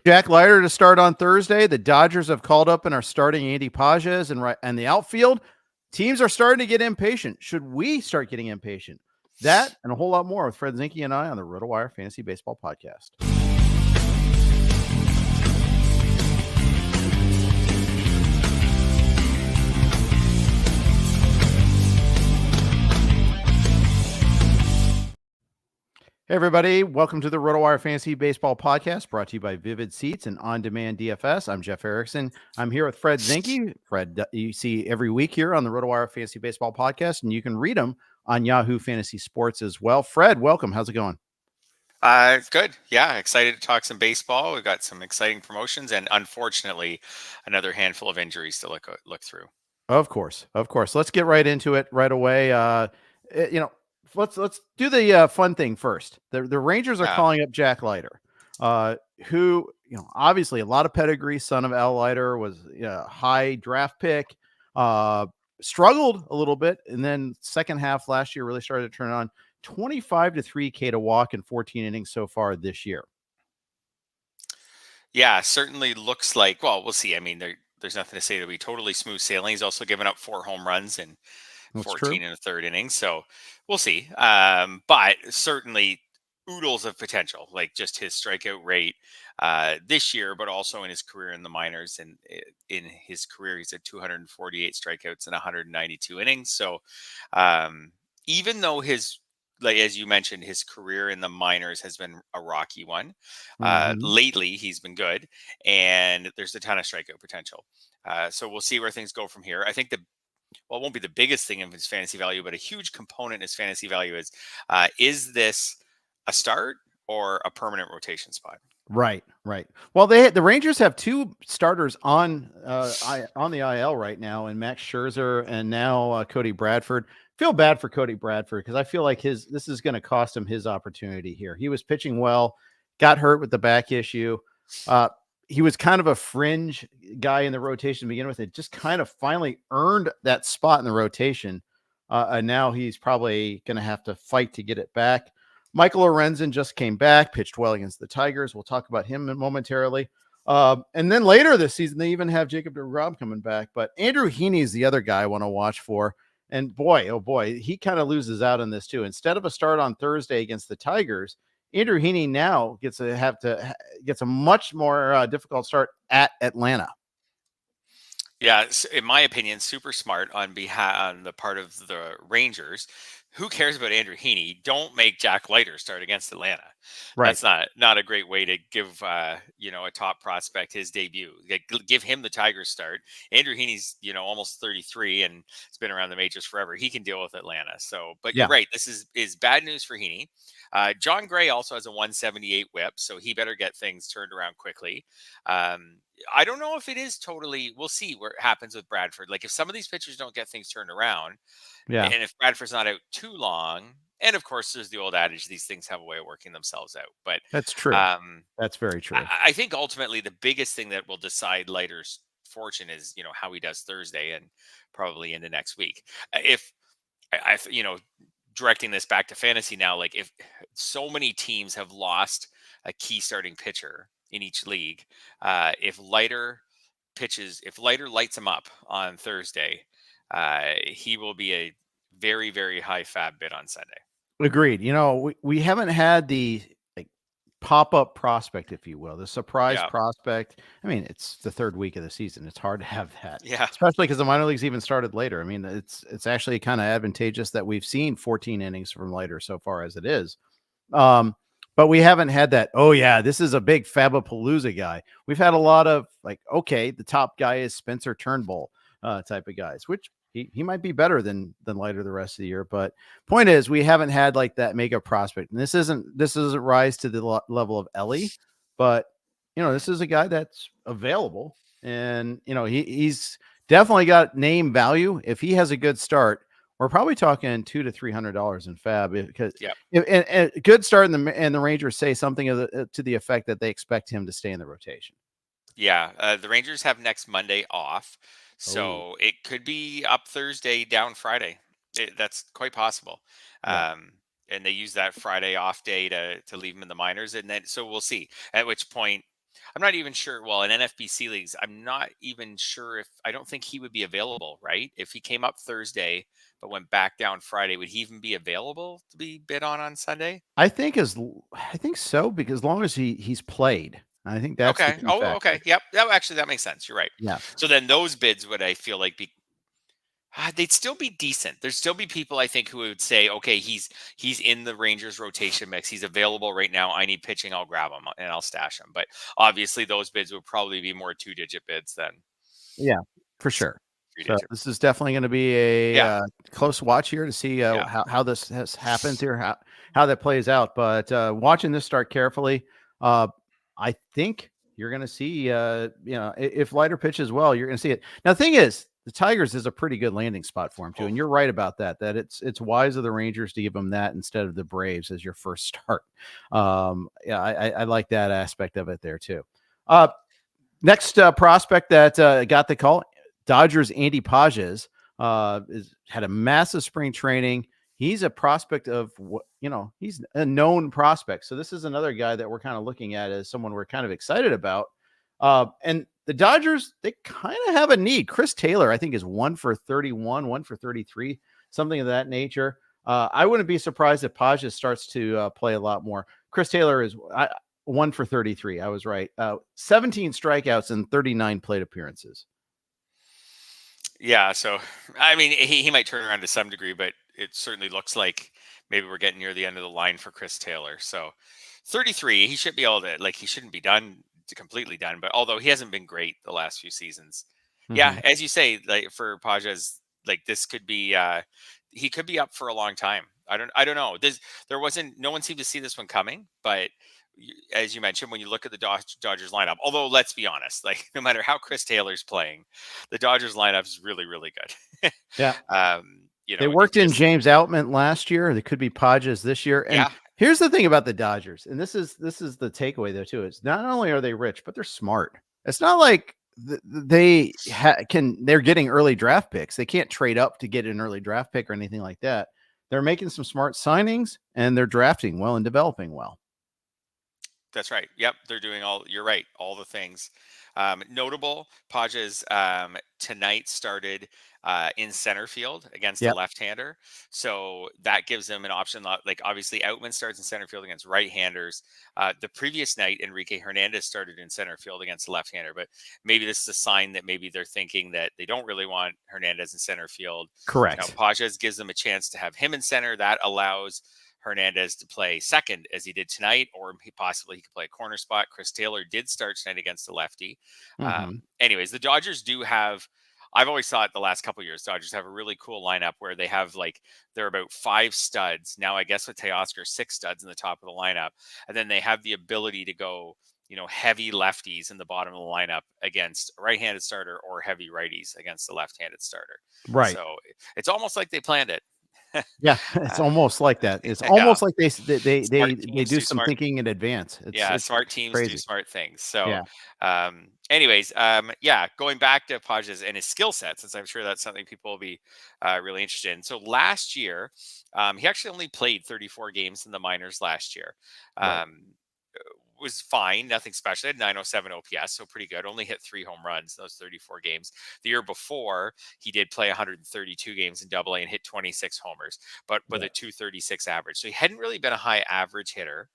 Jack Leiter to start on Thursday. The Dodgers have called up and are starting Andy Pages and the outfield. Teams are starting to get impatient. Should we start getting impatient? That and a whole lot more with Fred Zinkie and I on the RotoWire Fantasy Baseball Podcast. Hey, everybody. Welcome to the RotoWire Fantasy Baseball Podcast, brought to you by Vivid Seats and On-Demand DFS. I'm Jeff Erickson. I'm here with Fred Zinkie. Fred, you see every week here on the RotoWire Fantasy Baseball Podcast, and you can read them on Yahoo Fantasy Sports as well. Fred, welcome. How's it going? Good. Yeah, excited to talk some baseball. We've got some exciting promotions, and unfortunately, another handful of injuries to look through. Of course. Let's get right into it right away. Let's do the fun thing first. The Rangers are calling up Jack Leiter, who, obviously a lot of pedigree. Son of Al Leiter, was a high draft pick. Struggled a little bit, and then second half last year really started to turn on. 25 to 3K to walk in 14 innings so far this year. Yeah, certainly looks like. Well, we'll see. I mean, there's nothing to say to be totally smooth sailing. He's also given up 4 home runs and 14 in the third inning. So we'll see. But certainly oodles of potential, like just his strikeout rate this year, but also in his career in the minors. And in his career, he's at 248 strikeouts and 192 innings. So even though as you mentioned, his career in the minors has been a rocky one. Lately, he's been good, and there's a ton of strikeout potential. So we'll see where things go from here. I think it won't be the biggest thing of his fantasy value, but a huge component in his fantasy value is this a start or a permanent rotation spot? Right. Well, the Rangers have 2 starters on the IL right now, and Max Scherzer and now Cody Bradford. Feel bad for Cody Bradford because I feel like this is going to cost him his opportunity here. He was pitching well, got hurt with the back issue. He was kind of a fringe guy in the rotation to begin with. It just kind of finally earned that spot in the rotation. And now he's probably going to have to fight to get it back. Michael Lorenzen just came back, pitched well against the Tigers. We'll talk about him momentarily. And then later this season, they even have Jacob deGrom coming back. But Andrew Heaney is the other guy I want to watch for. And boy, oh boy, he kind of loses out on this too. Instead of a start on Thursday against the Tigers, Andrew Heaney now gets a much more difficult start at Atlanta. Yeah, in my opinion, super smart on the part of the Rangers. Who cares about Andrew Heaney? Don't make Jack Leiter start against Atlanta. Right. That's not a great way to give a top prospect his debut. Give him the Tigers start. Andrew Heaney's almost 33 and has been around the majors forever. He can deal with Atlanta. So, but you're right. This is bad news for Heaney. John Gray also has a 178 whip, so he better get things turned around quickly. I don't know if it is totally. We'll see what happens with Bradford. Like if some of these pitchers don't get things turned around, and if Bradford's not out too long, and of course there's the old adage, these things have a way of working themselves out. But that's true. That's very true. I think ultimately the biggest thing that will decide Leiter's fortune is how he does Thursday and probably into next week. If I directing this back to fantasy now, like if so many teams have lost a key starting pitcher in each league, if Leiter lights him up on Thursday, he will be a very, very high fab bid on Sunday. Agreed. We haven't had the pop-up prospect, if you will, the surprise prospect. I mean, it's the 3rd week of the season. It's hard to have that, especially because the minor leagues even started later. I mean, it's actually kind of advantageous that we've seen 14 innings from Leiter so far as it is. But we haven't had that. Oh yeah, this is a big Fabapalooza guy. We've had a lot of the top guy is Spencer Turnbull type of guys, which he might be better than Leiter the rest of the year. But point is, we haven't had that mega prospect, and this doesn't rise to the level of Ellie, but this is a guy that's available, and he's definitely got name value. If he has a good start, we're probably talking $200 to $300 in fab, because and a good start and the Rangers say something to the effect that they expect him to stay in the rotation. Yeah, the Rangers have next Monday off, so it could be up Thursday, down Friday. That's quite possible. And they use that Friday off day to leave him in the minors, and then so we'll see. At which point, I'm not even sure. Well, in NFBC leagues, I'm not even sure if I don't think he would be available, right? If he came up Thursday but went back down Friday, would he even be available to be bid on Sunday? I think so, because as long as he's played, I think that's the Okay. key Oh, factor. okay. Yep. That makes sense. You're right. Yeah. So then those bids would, I feel like, they'd still be decent. There'd still be people, I think, who would say, okay, he's in the Rangers rotation mix. He's available right now. I need pitching. I'll grab him and I'll stash him. But obviously those bids would probably be more 2-digit bids than for sure. So 3-digit. this is definitely going to be a close watch here to see how this has happened here, how that plays out. But watching this start carefully, I think you're going to see, if Leiter pitches well, you're going to see it. Now, the thing is, the Tigers is a pretty good landing spot for him too. And you're right about that it's wise of the Rangers to give him that instead of the Braves as your first start. I like that aspect of it there too. Next prospect that got the call, Dodgers Andy Pages, had a massive spring training. He's a prospect of he's a known prospect. So this is another guy that we're kind of looking at as someone we're kind of excited about. And the Dodgers, they kind of have a need. Chris Taylor, I think, is 1 for 31, 1 for 33, something of that nature. I wouldn't be surprised if Pages starts to play a lot more. Chris Taylor is 1 for 33. I was right. 17 strikeouts and 39 plate appearances. Yeah. So, I mean, he might turn around to some degree, but it certainly looks like maybe we're getting near the end of the line for Chris Taylor. So 33, he should be able to, he shouldn't be completely done, but although he hasn't been great the last few seasons. Yeah, as you say, for Pages, this could be he could be up for a long time. I don't know. No one seemed to see this one coming, but as you mentioned, when you look at the Dodgers lineup, although let's be honest, no matter how Chris Taylor's playing, the Dodgers lineup is really, really good. Yeah. They worked in James Outman last year. They could be Pages this year. And here's the thing about the Dodgers, and this is the takeaway though too. Is not only are they rich, but they're smart. It's not like they're getting early draft picks. They can't trade up to get an early draft pick or anything like that. They're making some smart signings and they're drafting well and developing well. That's right. Yep, they're doing you're right, all the things. Notable, Pages tonight started in center field against the left-hander. So that gives them an option. Obviously, Outman starts in center field against right-handers. The previous night, Enrique Hernandez started in center field against the left-hander. But maybe this is a sign that maybe they're thinking that they don't really want Hernandez in center field. Correct. Pages gives them a chance to have him in center. That allows Hernandez to play second as he did tonight, or he could play a corner spot. Chris Taylor did start tonight against the lefty. Anyways, the Dodgers do have, I've always thought the last couple of years, Dodgers have a really cool lineup where they have they're about 5 studs. Now, I guess with Teoscar, 6 studs in the top of the lineup. And then they have the ability to go, heavy lefties in the bottom of the lineup against a right-handed starter or heavy righties against the left-handed starter. Right. So it's almost like they planned it. Yeah, it's almost like that. It's almost like they do some thinking in advance. It's smart teams crazy. do smart things. So, anyways, going back to Pages and his skill set, since I'm sure that's something people will be really interested in. So last year, he actually only played 34 games in the minors last year. Was fine, nothing special. He had 907 OPS, so pretty good. Only hit 3 home runs in those 34 games. The year before, he did play 132 games in Double-A and hit 26 homers, but with a 236 average. So he hadn't really been a high average hitter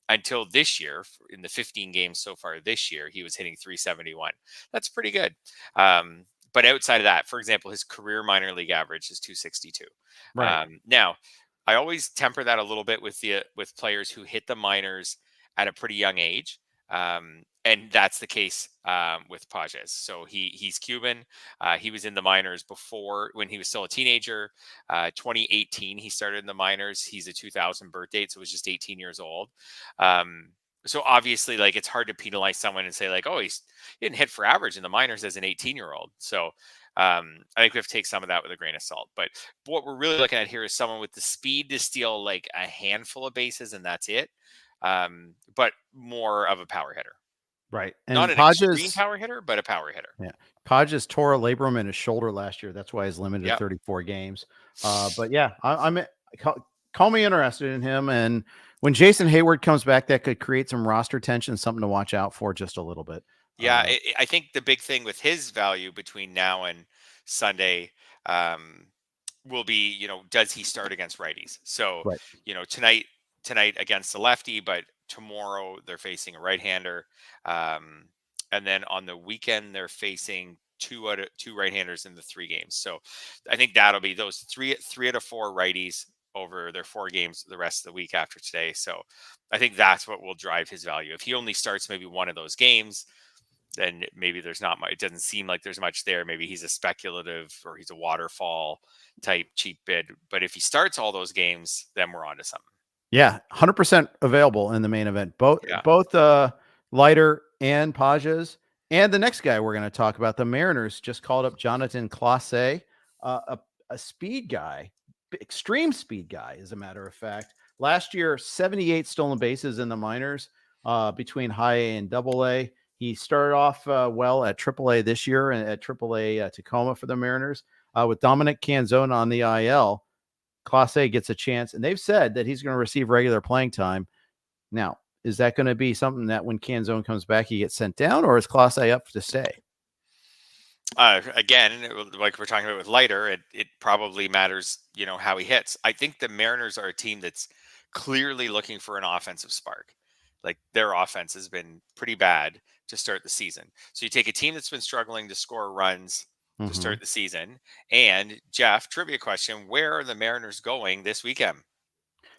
until this year. In the 15 games so far this year, he was hitting 371. That's pretty good. But outside of that, for example, his career minor league average is 262. Right. Now, I always temper that a little bit with players who hit the minors at a pretty young age. And that's the case with Pages. So he's Cuban. He was in the minors before, when he was still a teenager. 2018, he started in the minors. He's a 2000 birth date, so he was just 18 years old. So obviously, it's hard to penalize someone and say, he didn't hit for average in the minors as an 18-year-old. So I think we have to take some of that with a grain of salt. But what we're really looking at here is someone with the speed to steal a handful of bases, and that's it. But more of a power hitter. Right. And not an extreme power hitter, but a power hitter. Yeah. Pages tore a labrum in his shoulder last year. That's why he's limited to 34 games. But yeah, I'm call me interested in him, and when Jason Hayward comes back, that could create some roster tension, something to watch out for just a little bit. Yeah, I think the big thing with his value between now and Sunday will be, does he start against righties? So, right. Tonight against the lefty, but tomorrow they're facing a right-hander. And then on the weekend, they're facing two right-handers in the 3 games. So I think that'll be those three out of 4 righties over their 4 games the rest of the week after today. So I think that's what will drive his value. If he only starts maybe one of those games, then maybe there's not much. It doesn't seem like there's much there. Maybe he's a speculative or he's a waterfall type cheap bid. But if he starts all those games, then we're on to something. Yeah, 100% available in the main event. Both Leiter and Pages. And the next guy we're going to talk about, the Mariners just called up Jonatan Clase, a speed guy, extreme speed guy, as a matter of fact. Last year, 78 stolen bases in the minors between high A and double A. He started off well at AAA this year and at AAA Tacoma for the Mariners. With Dominic Canzone on the IL, Clase gets a chance, and they've said that he's going to receive regular playing time. Now, is that going to be something that when Canzone comes back, he gets sent down, or is Clase up to stay? Again, like we're talking about with Leiter, it probably matters, how he hits. I think the Mariners are a team that's clearly looking for an offensive spark. Like their offense has been pretty bad to start the season. So you take a team that's been struggling to score runs to start the season. And Jeff, trivia question, where are the Mariners going this weekend?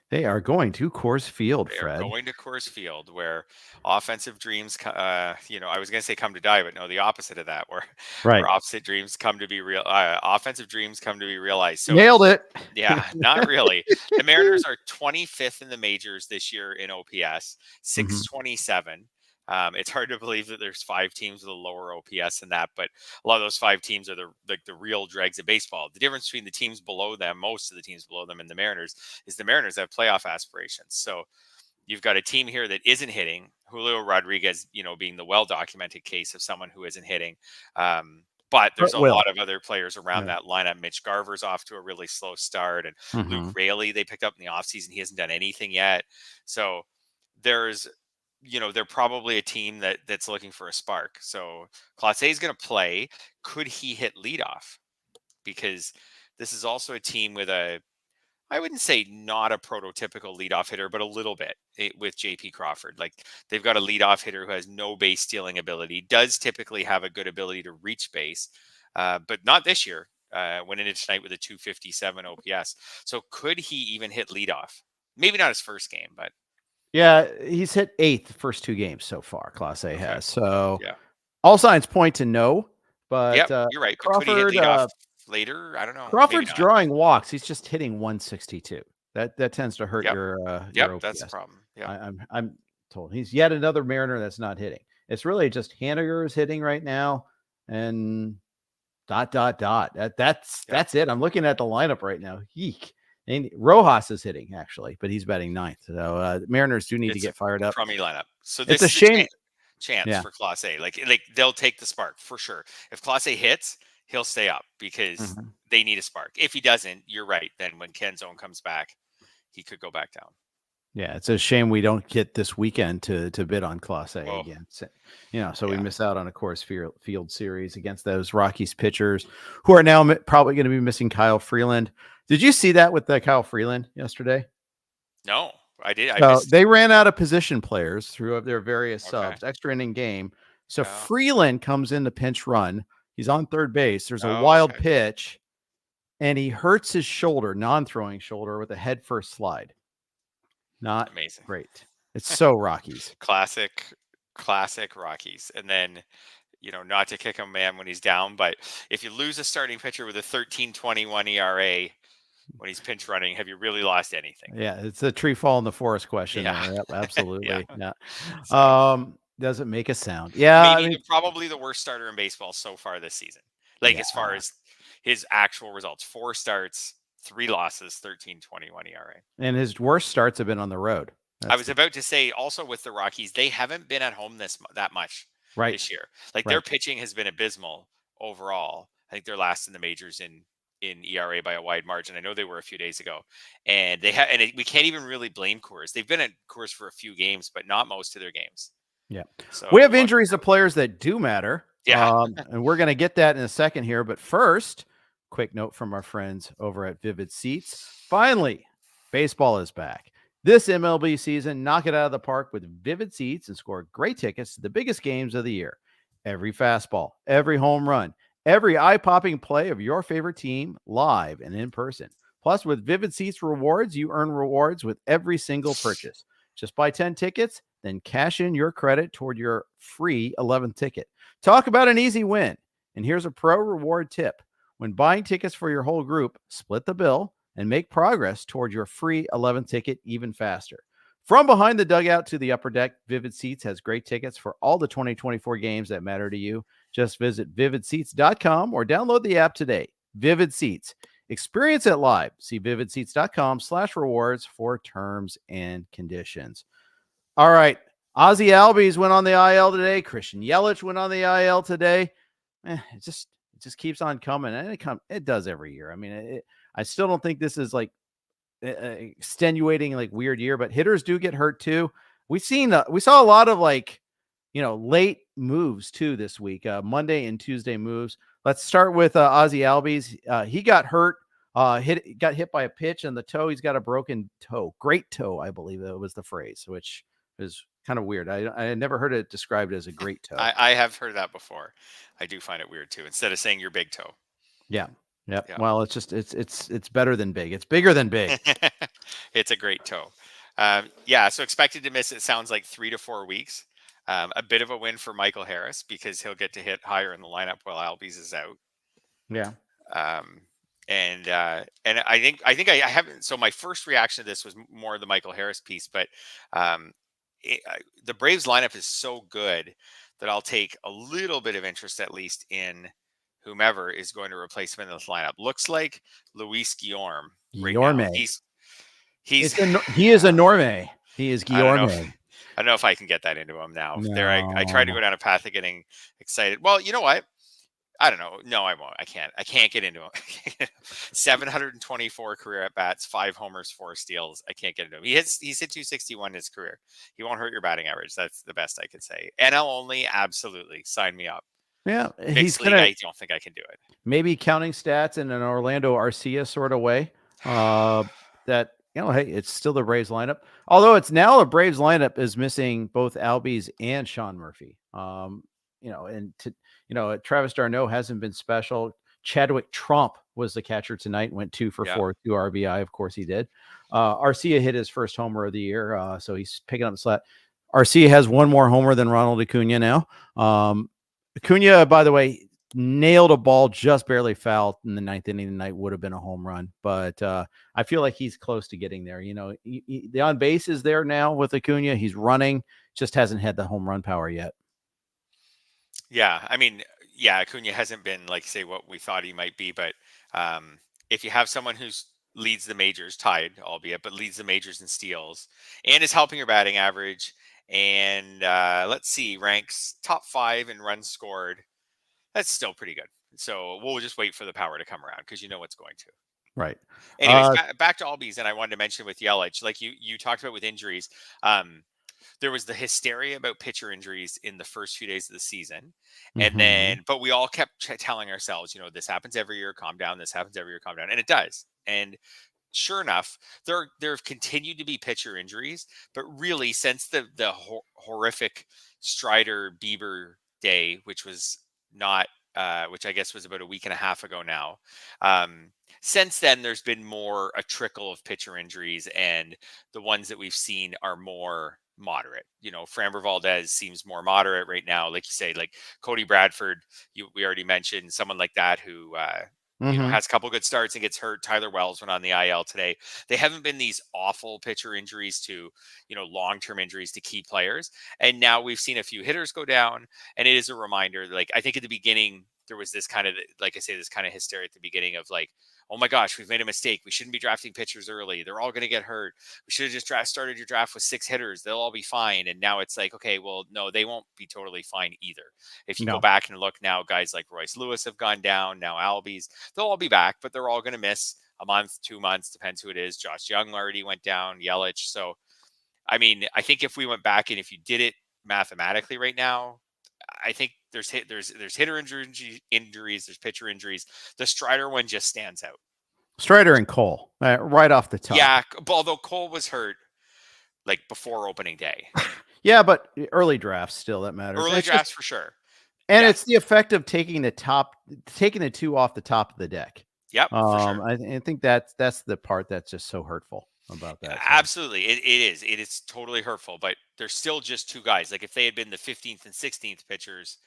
They are going to Coors Field, Fred. They're going to Coors Field, where offensive dreams, I was going to say come to die, but no, the opposite of that, where opposite dreams come to be real, offensive dreams come to be realized. So nailed it. Yeah, not really. The Mariners are 25th in the majors this year in OPS, 627. It's hard to believe that there's 5 teams with a lower OPS than that, but a lot of those 5 teams are the real dregs of baseball. The difference between the teams below them, most of the teams below them, and the Mariners is the Mariners have playoff aspirations. So you've got a team here that isn't hitting. Julio Rodriguez, being the well-documented case of someone who isn't hitting. But there's a lot of other players around that lineup. Mitch Garver's off to a really slow start, and Luke Raley they picked up in the offseason. He hasn't done anything yet. So there's they're probably a team that's looking for a spark. So Clase is going to play. Could he hit leadoff? Because this is also a team with I wouldn't say not a prototypical leadoff hitter, but a little bit with JP Crawford. Like they've got a leadoff hitter who has no base stealing ability, does typically have a good ability to reach base, but not this year. Went into tonight with a 257 OPS. So could he even hit leadoff? Maybe not his first game, but. Yeah, he's hit 8th the first 2 games so far. Clase has. So all signs point to no. But you're right. Crawford, could he hit leadoff later? I don't know. Crawford's drawing walks. He's just hitting 162. That tends to hurt your OPS. That's the problem. Yeah, I'm told he's yet another Mariner that's not hitting. It's really just Haniger is hitting right now, and ... That's it. I'm looking at the lineup right now. Yeek. And Rojas is hitting actually, but he's batting 9th. So Mariners do need to get fired up. Crummy lineup. So this is a shame. Chance for Clase. Like they'll take the spark for sure. If Clase hits, he'll stay up because they need a spark. If he doesn't, you're right. Then when Canzone comes back, he could go back down. Yeah, it's a shame we don't get this weekend to bid on Clase again. So we miss out on a Coors Field series against those Rockies pitchers who are now probably going to be missing Kyle Freeland. Did you see that with Kyle Freeland yesterday? No, I did. They ran out of position players through their various subs, extra inning game. So Freeland comes in the pinch run. He's on third base. There's a wild pitch, and he hurts his shoulder, non-throwing shoulder, with a head first slide. Not amazing. Great. It's so Rockies. Classic Rockies. And then, not to kick him, man, when he's down, but if you lose a starting pitcher with a 13.21 ERA when he's pinch running, have you really lost anything? Yeah, it's a tree fall in the forest question. Yeah. Yep, absolutely. Does it make a sound? Yeah. Maybe probably the worst starter in baseball so far this season. As far as his actual results, 4 starts, 3 losses, 13.21 ERA. And his worst starts have been on the road. I was about to say also with the Rockies, they haven't been at home that much this year. Their pitching has been abysmal overall. I think they're last in the majors in in ERA by a wide margin. I know they were a few days ago, and we can't even really blame Coors. They've been at Coors for a few games, but not most of their games. Yeah. So we have injuries to players that do matter. Yeah. And we're going to get that in a second here. But first, quick note from our friends over at Vivid Seats. Finally, baseball is back. This MLB season, knock it out of the park with Vivid Seats and score great tickets to the biggest games of the year. Every fastball, every home run, every eye-popping play of your favorite team live and in person. Plus, with Vivid Seats rewards, you earn rewards with every single purchase. Just buy 10 tickets, then cash in your credit toward your free 11th ticket. Talk about an easy win. And here's a pro reward tip. When buying tickets for your whole group, split the bill and make progress toward your free 11th ticket even faster. From behind the dugout to the upper deck, Vivid Seats has great tickets for all the 2024 games that matter to you. Just visit vividseats.com or download the app today. Vivid Seats. Experience it live. See vividseats.com/rewards for terms and conditions. All right. Ozzie Albies went on the IL today. Christian Yelich went on the IL today. It just keeps on coming, and it does every year. I mean, I still don't think this is like extenuating, like weird year, but hitters do get hurt too. We saw a lot of late moves too this week, Monday and Tuesday moves. Let's start with Ozzie Albies. He got hurt, got hit by a pitch in the toe. He's got a broken toe, great toe, I believe that was the phrase, which is kind of weird. I never heard it described as a great toe. I have heard that before. I do find it weird too. Instead of saying your big toe. Yeah. Yep. Yeah. Well, it's better than big. It's bigger than big. It's a great toe. So expected to miss, it sounds like 3 to 4 weeks. A bit of a win for Michael Harris because he'll get to hit higher in the lineup while Albies is out. Yeah. And I think I haven't. So my first reaction to this was more the Michael Harris piece, but the Braves lineup is so good that I'll take a little bit of interest, at least, in whomever is going to replace him in this lineup. Looks like Luis Guillorme. Guillorme. He is a Norme. He is Guillorme. I don't know if I can get that into him now. No. I tried to go down a path of getting excited. Well, you know what? I don't know. No, I won't. I can't get into him. 724 career at bats, 5 homers, 4 steals. I can't get into him. He's hit 261 in his career. He won't hurt your batting average. That's the best I could say. NL only, absolutely. Sign me up. Yeah, I don't think I can do it. Maybe counting stats in an Orlando Arcia sort of way. That hey, it's still the Braves lineup. Although it's now the Braves lineup is missing both Albies and Sean Murphy. Travis d'Arnaud hasn't been special. Chadwick Trump was the catcher tonight, went 2 for 4, 2 RBI. Of course he did. Arcia hit his first homer of the year, so he's picking up the slack. Arcia has 1 more homer than Ronald Acuna now. Acuna, by the way, nailed a ball just barely fouled in the 9th inning tonight. Would have been a home run, but I feel like he's close to getting there. The on base is there now with Acuna. He's running, just hasn't had the home run power yet. Yeah, I mean, Acuna hasn't been say what we thought he might be, but if you have someone who's leads the majors, tied albeit, but leads the majors in steals and is helping your batting average, and let's see, ranks top 5 in runs scored, that's still pretty good. So we'll just wait for the power to come around because it's going to. Right. Anyways, back to Albies, and I wanted to mention with Yelich, like you talked about with injuries. There was the hysteria about pitcher injuries in the first few days of the season. And but we all kept telling ourselves, this happens every year, calm down. This happens every year, calm down. And it does. And sure enough, there have continued to be pitcher injuries, but really since the horrific Strider Bieber day, which was not, which I guess was about a week and a half ago now. Since then, there's been a trickle of pitcher injuries, and the ones that we've seen are more moderate. Framber Valdez seems more moderate right now. Like you say, like Cody Bradford, we already mentioned someone like that who has a couple good starts and gets hurt. Tyler Wells went on the IL today. They haven't been these awful pitcher injuries to, long-term injuries to key players. And now we've seen a few hitters go down, and it is a reminder. Like I think at the beginning there was this kind of, like I say, this kind of hysteria at the beginning of like, oh my gosh, we've made a mistake. We shouldn't be drafting pitchers early. They're all going to get hurt. We should have just started your draft with 6 hitters. They'll all be fine. And now it's like, okay, well, no, they won't be totally fine either. If you go back and look now, guys like Royce Lewis have gone down. Now Albies, they'll all be back, but they're all going to miss a month, 2 months, depends who it is. Josh Young already went down, Yelich. So, I mean, I think if we went back and if you did it mathematically right now, I think there's hitter injuries, there's pitcher injuries. The Strider one just stands out. Strider and Cole, right off the top. Yeah, although Cole was hurt like before opening day. Yeah, but early drafts still that matters. Early drafts for sure. And it's the effect of taking the 2 off the top of the deck. Yep. For sure. I think that's the part that's just so hurtful about that. Absolutely. It is. It is totally hurtful, but there's still just 2 guys. Like if they had been the 15th and 16th pitchers,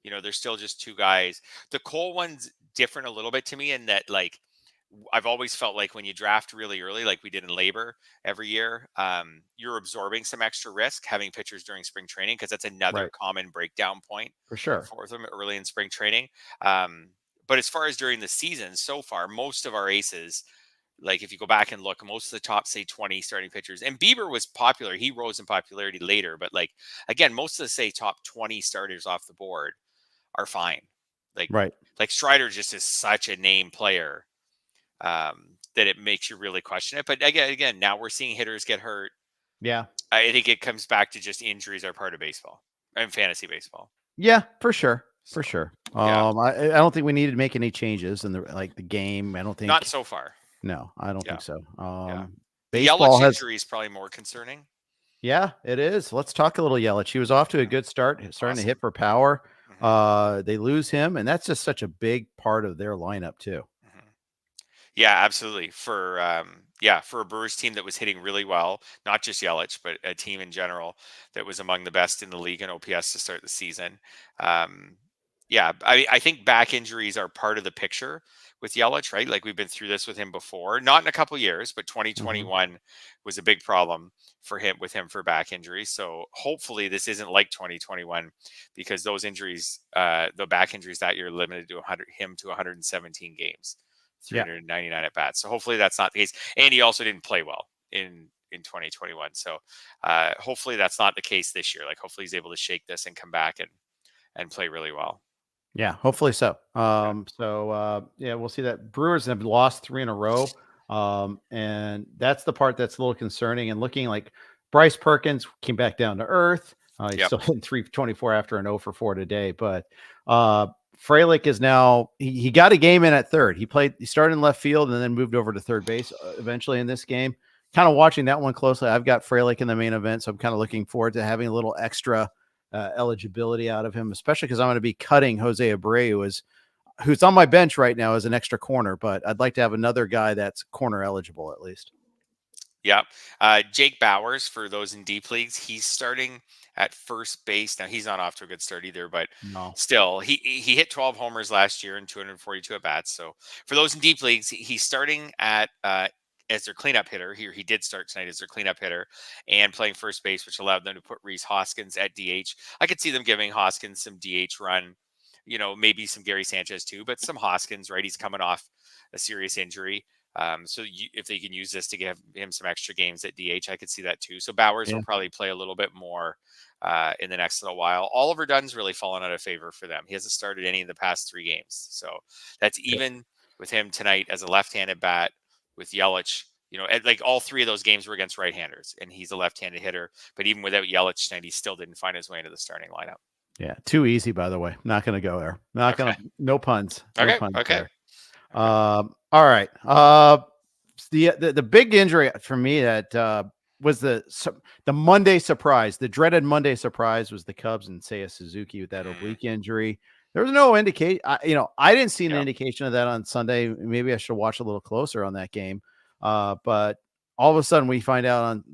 there's still just 2 guys. The Cole one's different a little bit to me in that, like, I've always felt like when you draft really early, like we did in labor every year, you're absorbing some extra risk having pitchers during spring training, because that's another common breakdown point for sure for them early in spring training. But as far as during the season so far, most of our aces, like if you go back and look, most of the top, say 20 starting pitchers, and Bieber was popular. He rose in popularity later, but like, again, most of the, say, top 20 starters off the board are fine. Like Strider just is such a name player that it makes you really question it. But again, now we're seeing hitters get hurt. Yeah. I think it comes back to just injuries are part of baseball and fantasy baseball. Yeah, for sure. For sure. I don't think we needed to make any changes in the game. I don't think. Not so far. No, I don't think so. Baseball injury is probably more concerning. Yeah, it is. Let's talk a little Yelich. He was off to a good start, starting to hit for power. They lose him, and that's just such a big part of their lineup too. Yeah, absolutely. For a Brewers team that was hitting really well, not just Yelich, but a team in general that was among the best in the league in OPS to start the season. I think back injuries are part of the picture with Yelich, right? Like we've been through this with him before, not in a couple of years, but 2021 was a big problem for him for back injuries. So hopefully this isn't like 2021, because those injuries, the back injuries that year limited to 117 games. 399 at bats. So hopefully that's not the case. And he also didn't play well in 2021. So hopefully that's not the case this year. Like hopefully he's able to shake this and come back and play really well. Yeah, hopefully so. We'll see that. Brewers have lost 3 in a row. And that's the part that's a little concerning, and looking like Bryce Perkins came back down to earth. He's still hitting 324 after an 0 for 4 today, but Frelick is now, he got a game in at third. He started in left field and then moved over to third base eventually in this game. Kind of watching that one closely. I've got Frelick in the main event, so I'm kind of looking forward to having a little extra eligibility out of him, especially because I'm going to be cutting Jose Abreu, who's on my bench right now as an extra corner, but I'd like to have another guy that's corner eligible at least. Yeah. Jake Bauers, for those in deep leagues, he's starting at first base. Now he's not off to a good start either, but still he hit 12 homers last year and 242 at bats. So for those in deep leagues, he's starting at as their cleanup hitter. He did start tonight as their cleanup hitter and playing first base, which allowed them to put Rhys Hoskins at DH. I could see them giving Hoskins some DH run, maybe some Gary Sanchez too, but some Hoskins, right? He's coming off a serious injury. If they can use this to give him some extra games at DH, I could see that too. So Bauers will probably play a little bit more in the next little while. Oliver Dunn's really fallen out of favor for them. He hasn't started any of the past 3 games. So that's even with him tonight as a left-handed bat with Yelich. Like all 3 of those games were against right-handers, and he's a left-handed hitter. But even without Yelich tonight, he still didn't find his way into the starting lineup. Yeah, too easy, by the way. Not going to go there. No puns. Okay. There. All right. The big injury for me that was the Monday surprise. The dreaded Monday surprise was the Cubs and Seiya Suzuki with that oblique injury. There was no indication. I didn't see an indication of that on Sunday. Maybe I should watch a little closer on that game. But all of a sudden we find out on,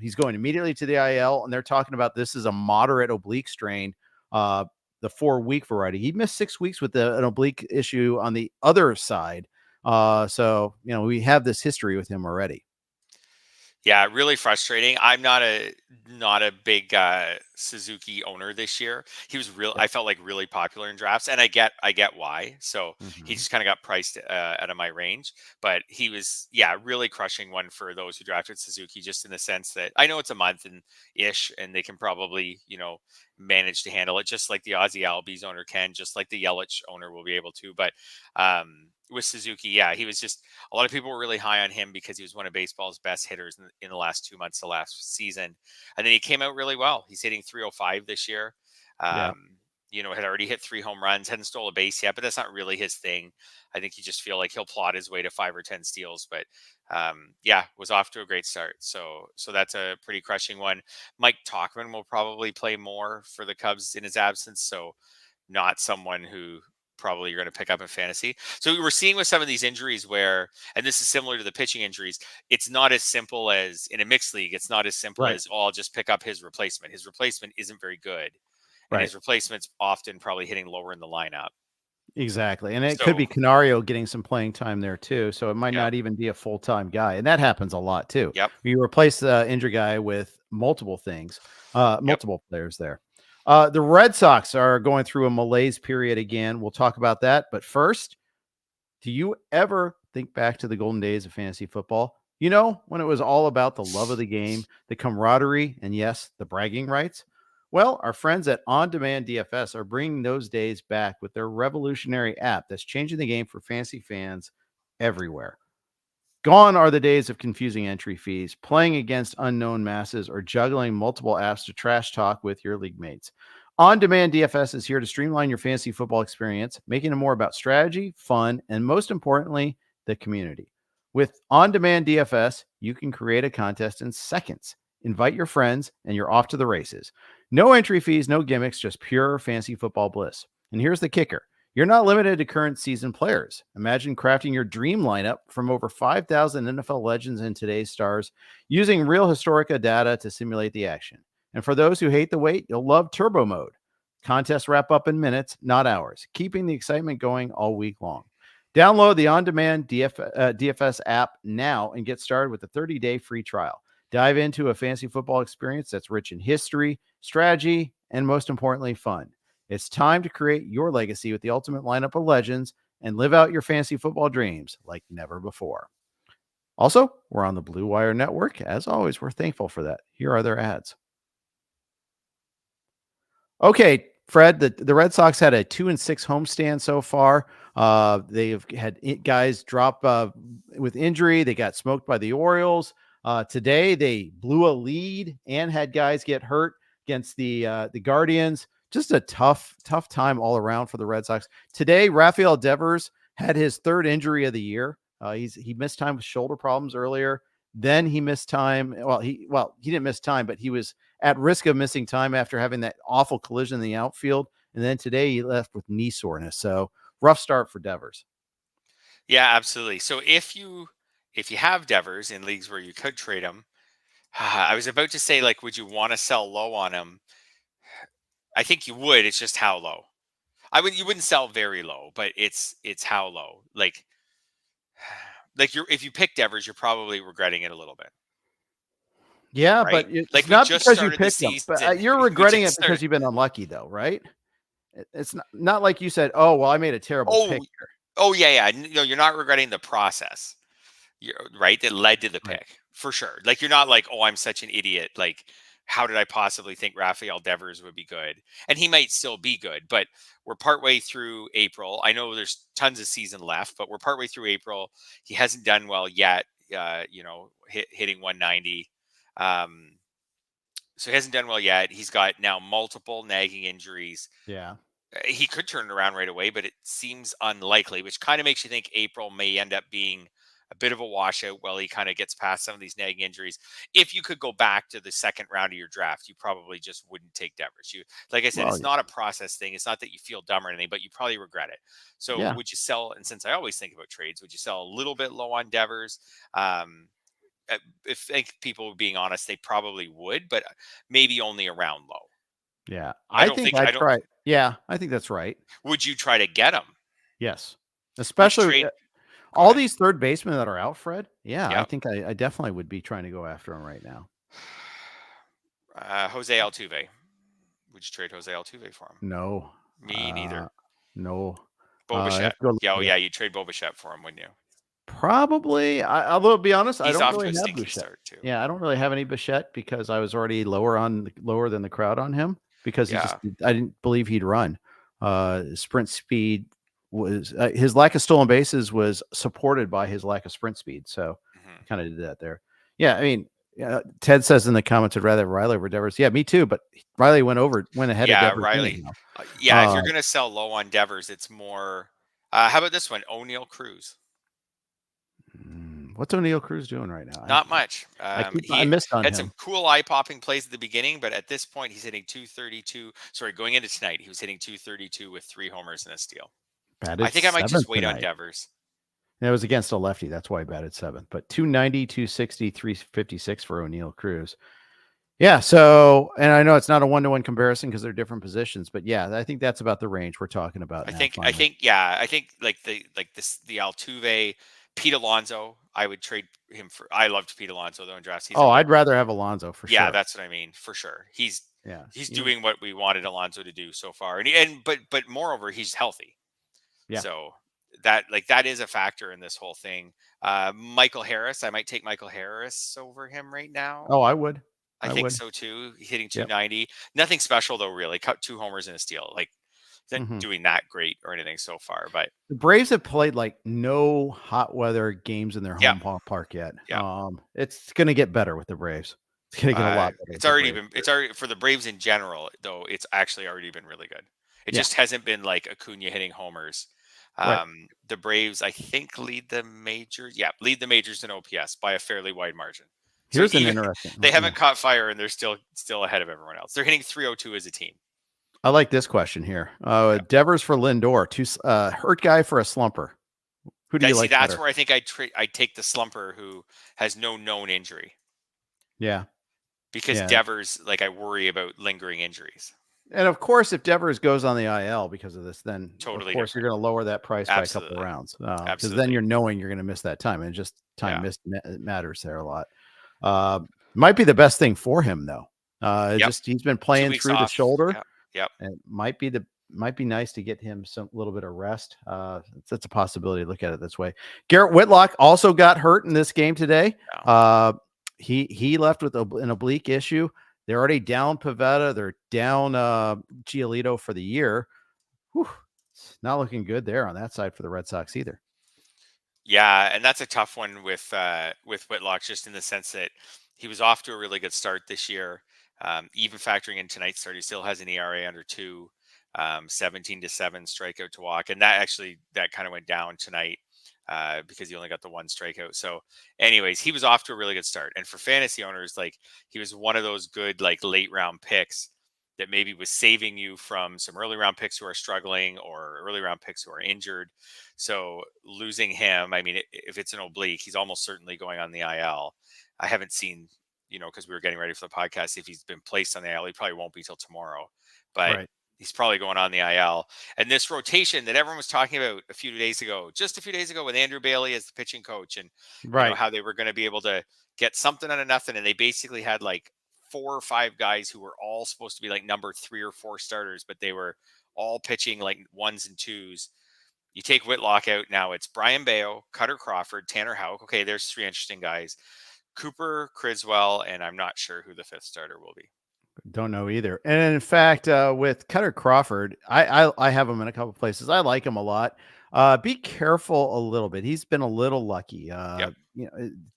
he's going immediately to the IL, and they're talking about this is a moderate oblique strain. The 4-week variety. He missed 6 weeks with an oblique issue on the other side. So we have this history with him already. Yeah, really frustrating. I'm not a big Suzuki owner this year. He was I felt like really popular in drafts, and I get why. So he just kind of got priced out of my range, but he was, really crushing one for those who drafted Suzuki, just in the sense that I know it's a month and ish, and they can probably, manage to handle it, just like the Ozzie Albies owner can, just like the Yelich owner will be able to. But with Suzuki, he was just, a lot of people were really high on him because he was one of baseball's best hitters in the last 2 months of last season. And then he came out really well. He's hitting 305 this year. Had already hit 3 home runs, hadn't stole a base yet, but that's not really his thing. I think you just feel like he'll plot his way to 5 or 10 steals, but was off to a great start. So that's a pretty crushing one. Mike Tauchman will probably play more for the Cubs in his absence. So not someone who probably you're going to pick up in fantasy. So we were seeing with some of these injuries where, and this is similar to the pitching injuries, it's not as simple as in a mixed league. It's not as simple as, I'll just pick up his replacement. His replacement isn't very good. And his replacement's often probably hitting lower in the lineup. Exactly. And it could be Canario getting some playing time there too. So it might not even be a full-time guy. And that happens a lot too. Yep. You replace the injured guy with multiple things, multiple players there. The Red Sox are going through a malaise period again. We'll talk about that. But first, do you ever think back to the golden days of fantasy football? When it was all about the love of the game, the camaraderie, and yes, the bragging rights? Well, our friends at On Demand DFS are bringing those days back with their revolutionary app that's changing the game for fantasy fans everywhere. Gone are the days of confusing entry fees, playing against unknown masses, or juggling multiple apps to trash talk with your league mates. On Demand DFS is here to streamline your fantasy football experience, making it more about strategy, fun, and most importantly, the community. With On Demand DFS, you can create a contest in seconds. Invite your friends, and you're off to the races. No entry fees, no gimmicks, just pure fantasy football bliss. And here's the kicker. You're not limited to current season players. Imagine crafting your dream lineup from over 5,000 NFL legends and today's stars using real Historica data to simulate the action. And for those who hate the wait, you'll love Turbo Mode. Contests wrap up in minutes, not hours, keeping the excitement going all week long. Download the On Demand DFS app now and get started with a 30-day free trial. Dive into a fantasy football experience that's rich in history, strategy, and most importantly, fun. It's time to create your legacy with the ultimate lineup of legends and live out your fantasy football dreams like never before. Also, we're on the Blue Wire Network. As always, we're thankful for that. Here are their ads. Okay, Fred, the Red Sox had a 2-6 homestand so far. They've had guys drop with injury. They got smoked by the Orioles. Today, they blew a lead and had guys get hurt against the Guardians. Just a tough time all around for the Red Sox. Today, Rafael Devers had his 3rd injury of the year. He missed time with shoulder problems earlier. Then he missed time. He didn't miss time, but he was at risk of missing time after having that awful collision in the outfield. And then today he left with knee soreness. So rough start for Devers. Yeah, absolutely. So if you have Devers in leagues where you could trade him, I was about to say, would you want to sell low on him? I think you would. It's just how low. You wouldn't sell very low, but it's how low. If you pick Devers, you're probably regretting it a little bit. Yeah, right? but it's not because you picked him. But you're regretting it because you've been unlucky, though, right? It's not like you said, "Oh, well, I made a terrible pick here." Oh, yeah. No, you're not regretting the process, right? That led to the pick, for sure. You're not like, "Oh, I'm such an idiot." How did I possibly think Rafael Devers would be good? And he might still be good, but we're partway through April. I know there's tons of season left, but we're partway through April. He hasn't done well yet, hitting 190. So he hasn't done well yet. He's got now multiple nagging injuries. Yeah. He could turn it around right away, but it seems unlikely, which kind of makes you think April may end up being a bit of a washout while he kind of gets past some of these nagging injuries. If you could go back to the second round of your draft, you probably just wouldn't take Devers. Like I said, it's not a process thing. It's not that you feel dumb or anything, but you probably regret it. So would you sell? And since I always think about trades, would you sell a little bit low on Devers? If people were being honest, they probably would, but maybe only around low. Yeah. I think I'd try. Yeah, I think that's right. Would you try to get him? Yes. Especially all these third basemen that are out, Fred. Yeah, I think I definitely would be trying to go after him right now. Jose Altuve. Would you trade Jose Altuve for him? No. Me neither. No. Bo Bichette. Yeah, you'd trade Bo Bichette for him, wouldn't you? Probably. Although to be honest, I don't really have Bichette. Start too. Yeah, I don't really have any Bichette because I was already lower than the crowd on him because I didn't believe he'd run. Sprint speed was his lack of stolen bases was supported by his lack of sprint speed. So I kind of did that there. Yeah, I mean, Ted says in the comments, I'd rather have Riley over Devers. Yeah, me too. But Riley went ahead of Devers. Riley. If you're gonna sell low on Devers, it's more. How about this one, O'Neill Cruz? What's O'Neill Cruz doing right now? Not much. I missed on him. Had some cool eye-popping plays at the beginning, but at this point, he's hitting 232. Sorry, going into tonight, he was hitting 232 with 3 homers and a steal. I think I might just wait on Devers. It was against a lefty. That's why I batted 7th. But 290, 260, 356 for O'Neill Cruz. Yeah. So, and I know it's not a 1-to-1 comparison because they're different positions, but yeah, I think that's about the range we're talking about. I think like the Altuve, Pete Alonso, I would trade him for. I loved Pete Alonso though in draft season. I'd rather have Alonso for sure. Yeah, that's what I mean, for sure. He's doing what we wanted Alonso to do so far, but moreover, he's healthy. Yeah. So that is a factor in this whole thing. Michael Harris, I might take Michael Harris over him right now. Oh, I would. I think so too. Hitting 290. Yep. Nothing special though, really. Cut 2 homers and a steal. Like, isn't doing that great or anything so far. But the Braves have played like no hot weather games in their home ballpark yet. Yeah. It's going to get better with the Braves. It's going to get a lot better. It's already for the Braves in general, though. It's actually already been really good. It just hasn't been like Acuna hitting homers. Right. The Braves, I think, lead the majors in OPS by a fairly wide margin. Here's an interesting. They haven't caught fire, and they're still ahead of everyone else. They're hitting 302 as a team. I like this question here. Devers for Lindor, hurt guy for a slumper. Who do you like? That's better? Where I think I take the slumper who has no known injury. Yeah, because Devers, I worry about lingering injuries. And of course, if Devers goes on the IL because of this, then totally of course you're going to lower that price by a couple of rounds because then you're knowing you're going to miss that time, and just time missed matters there a lot. Might be the best thing for him though. Just he's been playing through the shoulder. Yep. And it might be nice to get him a little bit of rest. That's a possibility. Look at it this way. Garrett Whitlock also got hurt in this game today. He left with an oblique issue. They're already down Pivetta. They're down Giolito for the year. Whew. It's not looking good there on that side for the Red Sox either. Yeah, and that's a tough one with Whitlock, just in the sense that he was off to a really good start this year. Even factoring in tonight's start, he still has an ERA under 2, 17-7 strikeout to walk. And that kind of went down tonight because he only got the 1 strikeout. So anyways, he was off to a really good start. And for fantasy owners, he was one of those good, late round picks that maybe was saving you from some early round picks who are struggling or early round picks who are injured. So losing him, I mean, if it's an oblique, he's almost certainly going on the IL. I haven't seen, because we were getting ready for the podcast, if he's been placed on the IL, he probably won't be till tomorrow, but he's probably going on the IL. And this rotation that everyone was talking about just a few days ago with Andrew Bailey as the pitching coach, and how they were going to be able to get something out of nothing. And they basically had 4 or 5 guys who were all supposed to be number 3 or 4 starters, but they were all pitching 1s and 2s. You take Whitlock out, now it's Brian Bayo, Cutter Crawford, Tanner Houck. Okay, there's 3 interesting guys. Cooper, Criswell, and I'm not sure who the 5th starter will be. Don't know either. And in fact, with Cutter Crawford, I have him in a couple places. I like him a lot. Be careful a little bit. He's been a little lucky.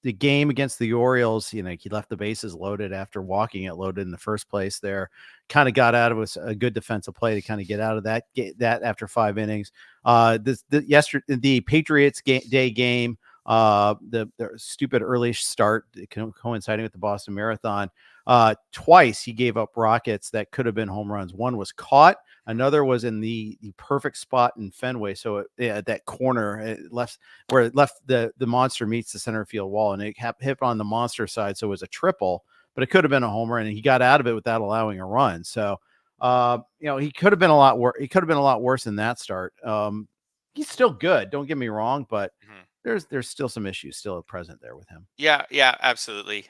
The game against the Orioles, he left the bases loaded after walking it loaded in the first place there. Kind of got out of a good defensive play to kind of get out of that after 5 innings. The Patriots day game, the stupid early start coinciding with the Boston Marathon. Twice he gave up rockets that could have been home runs. One was caught, another was in the perfect spot in Fenway. So that corner left the monster meets the center field wall, and it hit on the monster side. So it was a triple, but it could have been a home run, and he got out of it without allowing a run. So he could have been a lot worse. He could have been a lot worse in that start. He's still good. Don't get me wrong, but there's still some issues still present there with him. Yeah, absolutely.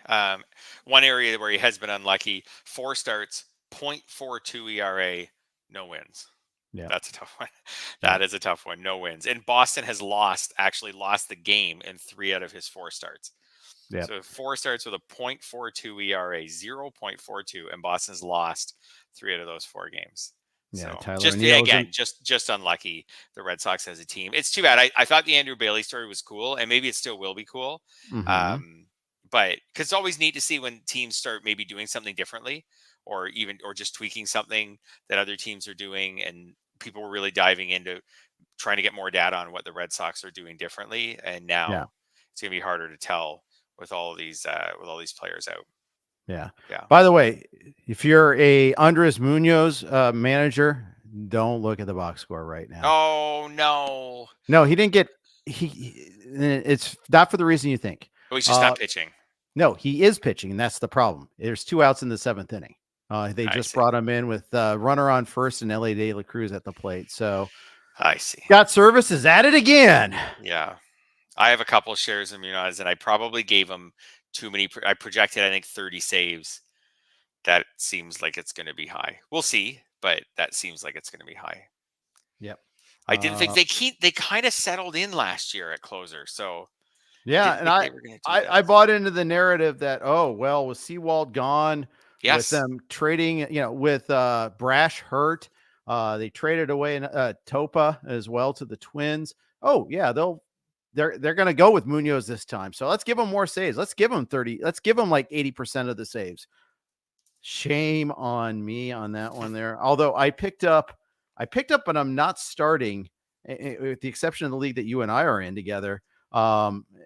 One area where he has been unlucky, 4 starts, .42 ERA, no wins. Yeah, that's a tough one. That is a tough one. No wins. And Boston has lost the game in 3 out of his 4 starts. Yeah. So 4 starts with a .42 ERA, 0.42, and Boston's lost 3 out of those 4 games. Yeah, So Tyler just O'Neill's again, just unlucky. The Red Sox as a team. It's too bad. I thought the Andrew Bailey story was cool, and maybe it still will be cool. But because it's always neat to see when teams start maybe doing something differently, or just tweaking something that other teams are doing, and people were really diving into trying to get more data on what the Red Sox are doing differently. And now it's gonna be harder to tell with all these players out. Yeah. Yeah. By the way, if you're a Andres Muñoz manager, don't look at the box score right now. Oh no. No, he didn't get. It's not for the reason you think. Oh, he's just not pitching. No, he is pitching, and that's the problem. There's 2 outs in the 7th inning. They just brought him in with runner on first and L.A. De La Cruz at the plate. So I see. Got Service is at it again. Yeah. I have a couple of shares of Muñoz, and I probably gave him too many. I projected, I think, 30 saves. That seems like it's going to be high. We'll see, but that seems like it's going to be high. Yep. I didn't think they kind of settled in last year at closer. So yeah, and I bought into the narrative that, oh, well, with Sewald gone, with them trading, with Brash hurt, they traded away Topa as well to the Twins. Oh yeah, they're going to go with Muñoz this time. So let's give them more saves. Let's give them 30. Let's give them like 80% of the saves. Shame on me on that one there. Although I picked up, but I'm not starting, with the exception of the league that you and I are in together,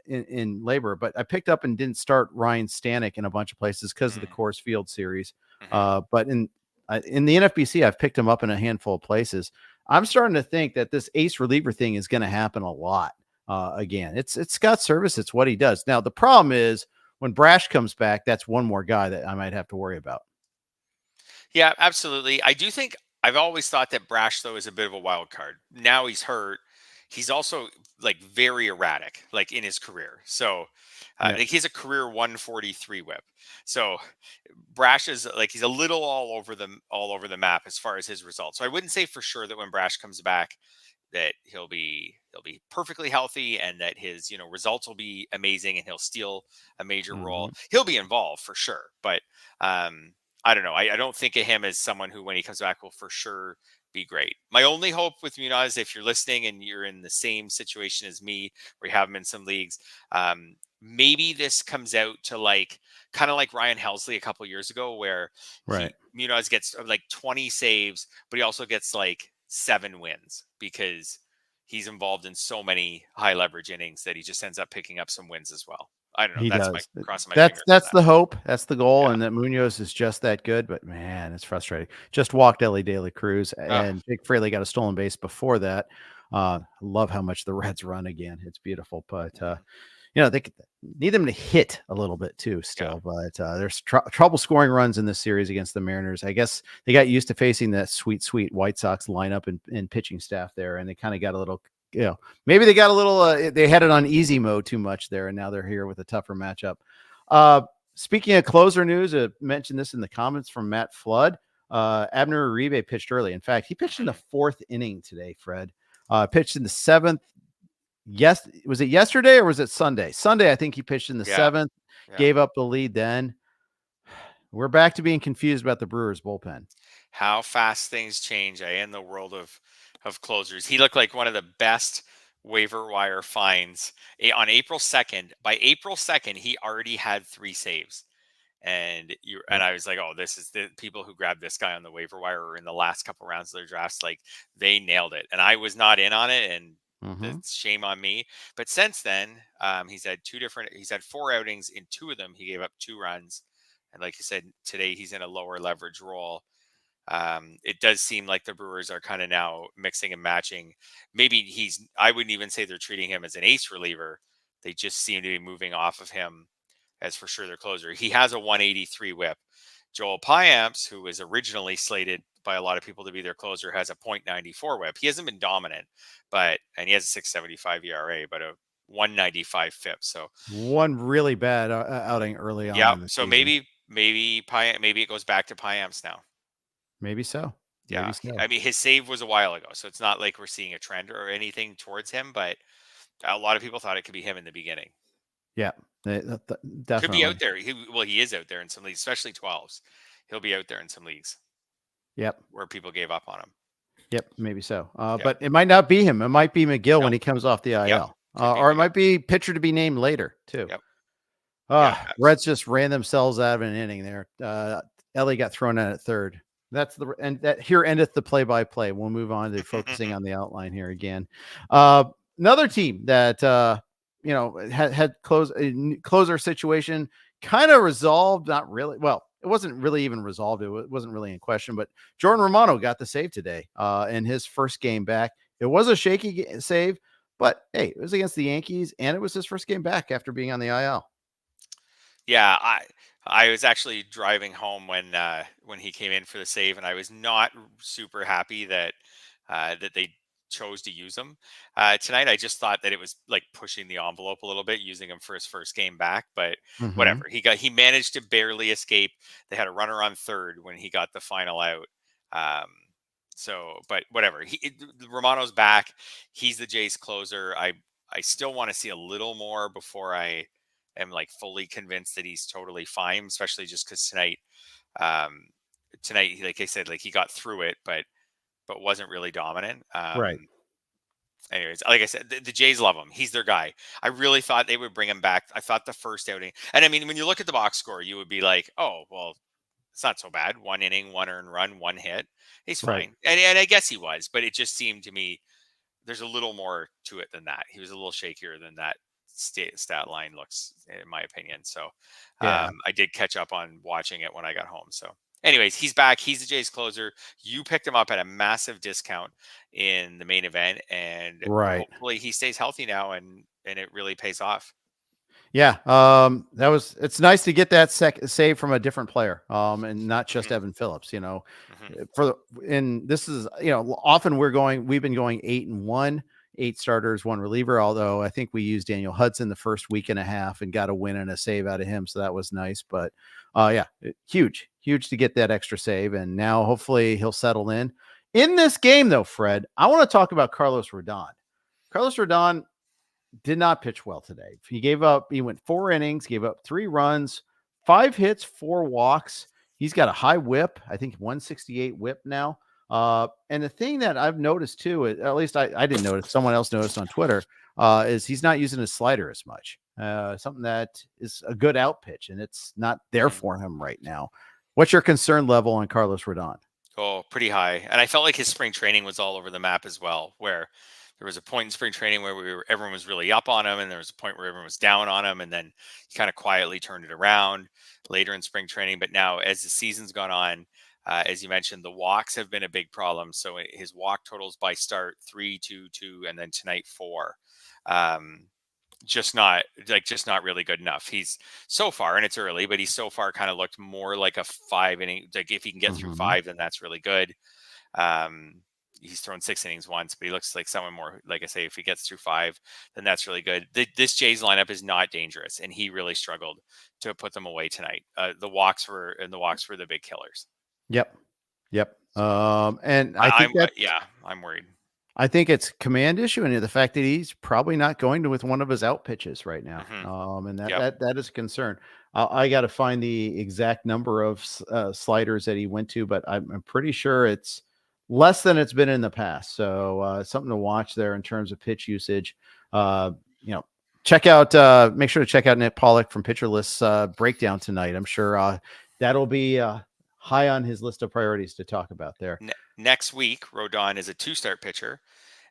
in labor. But I picked up and didn't start Ryan Stanek in a bunch of places because of the Coors Field series. But in the NFBC, I've picked him up in a handful of places. I'm starting to think that this ace reliever thing is going to happen a lot. Again, it's Scott Service. It's what he does. Now, the problem is when Brash comes back, that's one more guy that I might have to worry about. Yeah, absolutely. I do think I've always thought that Brash, though, is a bit of a wild card. Now he's hurt. He's also like very erratic, like in his career. So like he's a career 143 whip. So Brash is like, he's a little all over the map as far as his results. So I wouldn't say for sure that when Brash comes back that he'll be perfectly healthy and that his, results will be amazing and he'll steal a major role. He'll be involved for sure. But I don't know. I don't think of him as someone who, when he comes back, will for sure be great. My only hope with Muñoz, if you're listening and you're in the same situation as me, where you have him in some leagues, maybe this comes out to kind of like Ryan Helsley a couple years ago, where Muñoz gets like 20 saves, but he also gets like 7 wins because he's involved in so many high leverage innings that he just ends up picking up some wins as well. I don't know. He that's does. Crossing my fingers. That's the hope. That's the goal. And that Muñoz is just that good. But man, it's frustrating. Just walked Ellie De La Cruz, and Jake Fraley got a stolen base before that. Love how much the Reds run again. It's beautiful. But they need them to hit a little bit too still. But there's trouble scoring runs in this series against the Mariners. I guess they got used to facing that sweet White Sox lineup and pitching staff there, and they kind of got a little. Maybe they got a little, they had it on easy mode too much there, and now they're here with a tougher matchup. Speaking of closer news, I mentioned this in the comments from Matt Flood. Abner Uribe pitched early. In fact, he pitched in the 4th inning today, Fred. Pitched in the 7th. Yes. Was it yesterday or was it Sunday? Sunday, I think he pitched in the 7th, gave up the lead then. We're back to being confused about the Brewers bullpen. How fast things change in the world of closers. He looked like one of the best waiver wire finds on April 2nd. By April 2nd, he already had 3 saves. And I was like, oh, this is the people who grabbed this guy on the waiver wire or in the last couple rounds of their drafts. Like, they nailed it. And I was not in on it, and shame on me. But since then, he's had 4 outings. In 2 of them, he gave up 2 runs. And like you said, today he's in a lower leverage role. It does seem like the Brewers are kind of now mixing and matching. Maybe I wouldn't even say they're treating him as an ace reliever. They just seem to be moving off of him as for sure their closer. He has a 183 whip. Joel Payamps, who was originally slated by a lot of people to be their closer, has a .94 whip. He hasn't been dominant, and he has a 6.75 ERA, but a 195 FIP. So one really bad outing early on. Yeah. So maybe it goes back to Payamps now. Maybe so. Yeah. I mean, his save was a while ago, so it's not like we're seeing a trend or anything towards him, but a lot of people thought it could be him in the beginning. Yeah, definitely. Could be out there. He is out there in some leagues, especially 12s. He'll be out there in some leagues. Yep. Where people gave up on him. Yep, maybe so. But it might not be him. It might be McGill when he comes off the IL. Yep. Or it might be pitcher to be named later, too. Yep. Reds just ran themselves out of an inning there. Ellie got thrown out at third. That here endeth the play-by-play. We'll move on to focusing on the outline here again. Another team that had closer situation kind of resolved. Not really. Well, it wasn't really even resolved. It wasn't really in question. But Jordan Romano got the save today in his first game back. It was a shaky save, but hey, it was against the Yankees, and it was his first game back after being on the IL. Yeah, I was actually driving home when he came in for the save, and I was not super happy that they chose to use him tonight. I just thought that it was like pushing the envelope a little bit, using him for his first game back. But whatever, he managed to barely escape. They had a runner on third when he got the final out. But whatever. Romano's back. He's the Jays closer. I still want to see a little more before I am like fully convinced that he's totally fine, especially just because tonight, like I said, like he got through it, but wasn't really dominant. Right. Anyways, like I said, the Jays love him. He's their guy. I really thought they would bring him back. I thought the first outing, and I mean, when you look at the box score, you would be like, oh, well, it's not so bad. 1 inning, 1 earned run, 1 hit. He's fine. Right. And I guess he was, but it just seemed to me there's a little more to it than that. He was a little shakier than that stat line looks, in my opinion. So I did catch up on watching it when I got home. So anyways, he's back. He's the Jays closer. You picked him up at a massive discount in the main event, and hopefully he stays healthy now and it really pays off. Yeah. It's nice to get that save from a different player. And not just Evan Phillips, this is, often we've been going 8-1, 8 starters, 1 reliever. Although I think we used Daniel Hudson the first week and a half and got a win and a save out of him. So that was nice, but huge to get that extra save. And now hopefully he'll settle in this game though. Fred, I want to talk about Carlos Rodon. Carlos Rodon did not pitch well today. He went 4 innings, gave up 3 runs, 5 hits, 4 walks. He's got a high whip. I think 168 whip now. And the thing that I've noticed too, at least I didn't notice, someone else noticed on Twitter, is he's not using his slider as much. Something that is a good out pitch, and it's not there for him right now. What's your concern level on Carlos Rodon? Oh, pretty high. And I felt like his spring training was all over the map as well, where there was a point in spring training where everyone was really up on him, and there was a point where everyone was down on him, and then he kind of quietly turned it around later in spring training. But now, as the season's gone on, as you mentioned, the walks have been a big problem. So his walk totals by start 3, 2, 2, and then tonight 4. Just not really good enough. He's so far, and it's early, but he's so far kind of looked more like a 5 inning. Like if he can get through 5, then that's really good. He's thrown 6 innings once, but he looks like someone more, like I say, if he gets through 5, then that's really good. This Jays lineup is not dangerous, and he really struggled to put them away tonight. The walks were the big killers. Yep. And I'm worried. I think it's command issue, and the fact that he's probably not going with one of his out pitches right now. And that is a concern. I got to find the exact number of sliders that he went to, but I'm pretty sure it's less than it's been in the past. So something to watch there in terms of pitch usage. Check out, make sure to check out Nick Pollock from Pitcher List's breakdown tonight. I'm sure that'll be high on his list of priorities to talk about there. Next week, Rodon is a 2-start pitcher.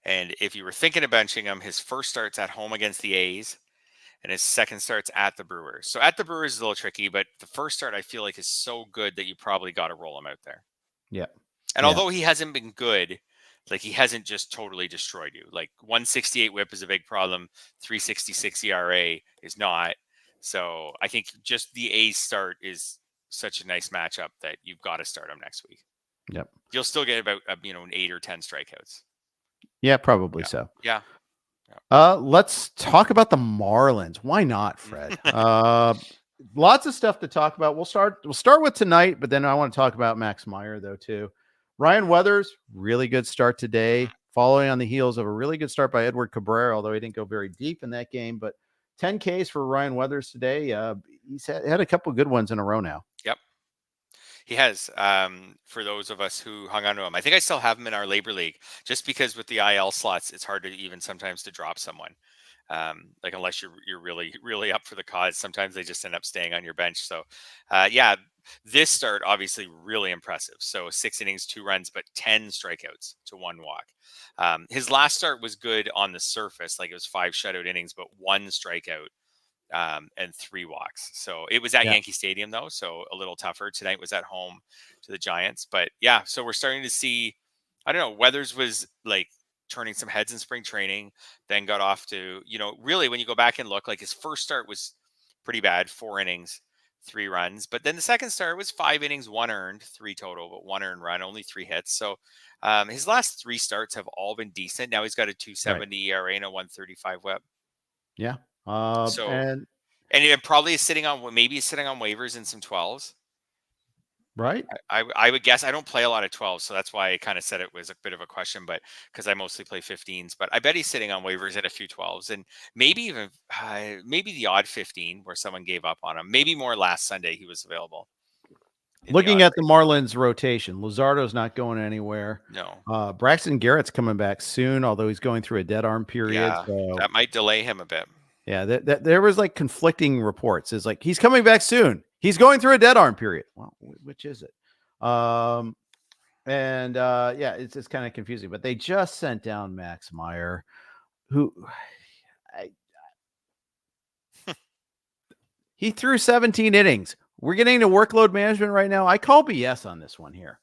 And if you were thinking of benching him, his first start's at home against the A's, and his second start's at the Brewers. So at the Brewers is a little tricky, but the first start I feel like is so good that you probably got to roll him out there. Yeah. And although he hasn't been good, like he hasn't just totally destroyed you. Like 168 whip is a big problem. 366 ERA is not. So I think just the A's start is such a nice matchup that you've got to start him next week. Yep. You'll still get about, an 8 or 10 strikeouts. Yeah, probably so. Yeah. Let's talk about the Marlins. Why not, Fred? lots of stuff to talk about. We'll start with tonight, but then I want to talk about Max Meyer though too. Ryan Weathers, really good start today, following on the heels of a really good start by Edward Cabrera, although he didn't go very deep in that game. But 10 Ks for Ryan Weathers today. He's had a couple of good ones in a row now. Yep. He has, for those of us who hung on to him. I think I still have him in our Labor League, just because with the IL slots, it's hard to even sometimes to drop someone. Like unless you're really, really up for the cause, sometimes they just end up staying on your bench. So, yeah, this start obviously really impressive. So 6 innings, 2 runs, but 10 strikeouts to 1 walk. His last start was good on the surface, like it was 5 shutout innings, but 1 strikeout. And 3 walks. So it was at Yankee Stadium though, so a little tougher. Tonight was at home to the Giants, but yeah, so we're starting to see, I don't know, Weathers was like turning some heads in spring training, then got off to, really when you go back and look, like his first start was pretty bad, 4 innings, 3 runs, but then the second start was 5 innings, 1 earned, 3 total, but 1 earned run, only 3 hits. So his last 3 starts have all been decent. Now he's got a 2.70 ERA and a 1.35 WHIP. Yeah. And it probably is sitting on waivers in some 12s. Right. I would guess. I don't play a lot of 12s, so that's why I kind of said it was a bit of a question, but because I mostly play 15s, but I bet he's sitting on waivers at a few 12s, and maybe even maybe the odd 15 where someone gave up on him. Maybe more last Sunday he was available. Looking at the Marlins rotation, Luzardo's not going anywhere. No. Braxton Garrett's coming back soon, although he's going through a dead arm period. Yeah, so that might delay him a bit. Yeah, there was like conflicting reports. It's like he's coming back soon. He's going through a dead arm period. Well, which is it? Yeah, it's kind of confusing. But they just sent down Max Meyer, who he threw 17 innings. We're getting into workload management right now. I call BS on this one here.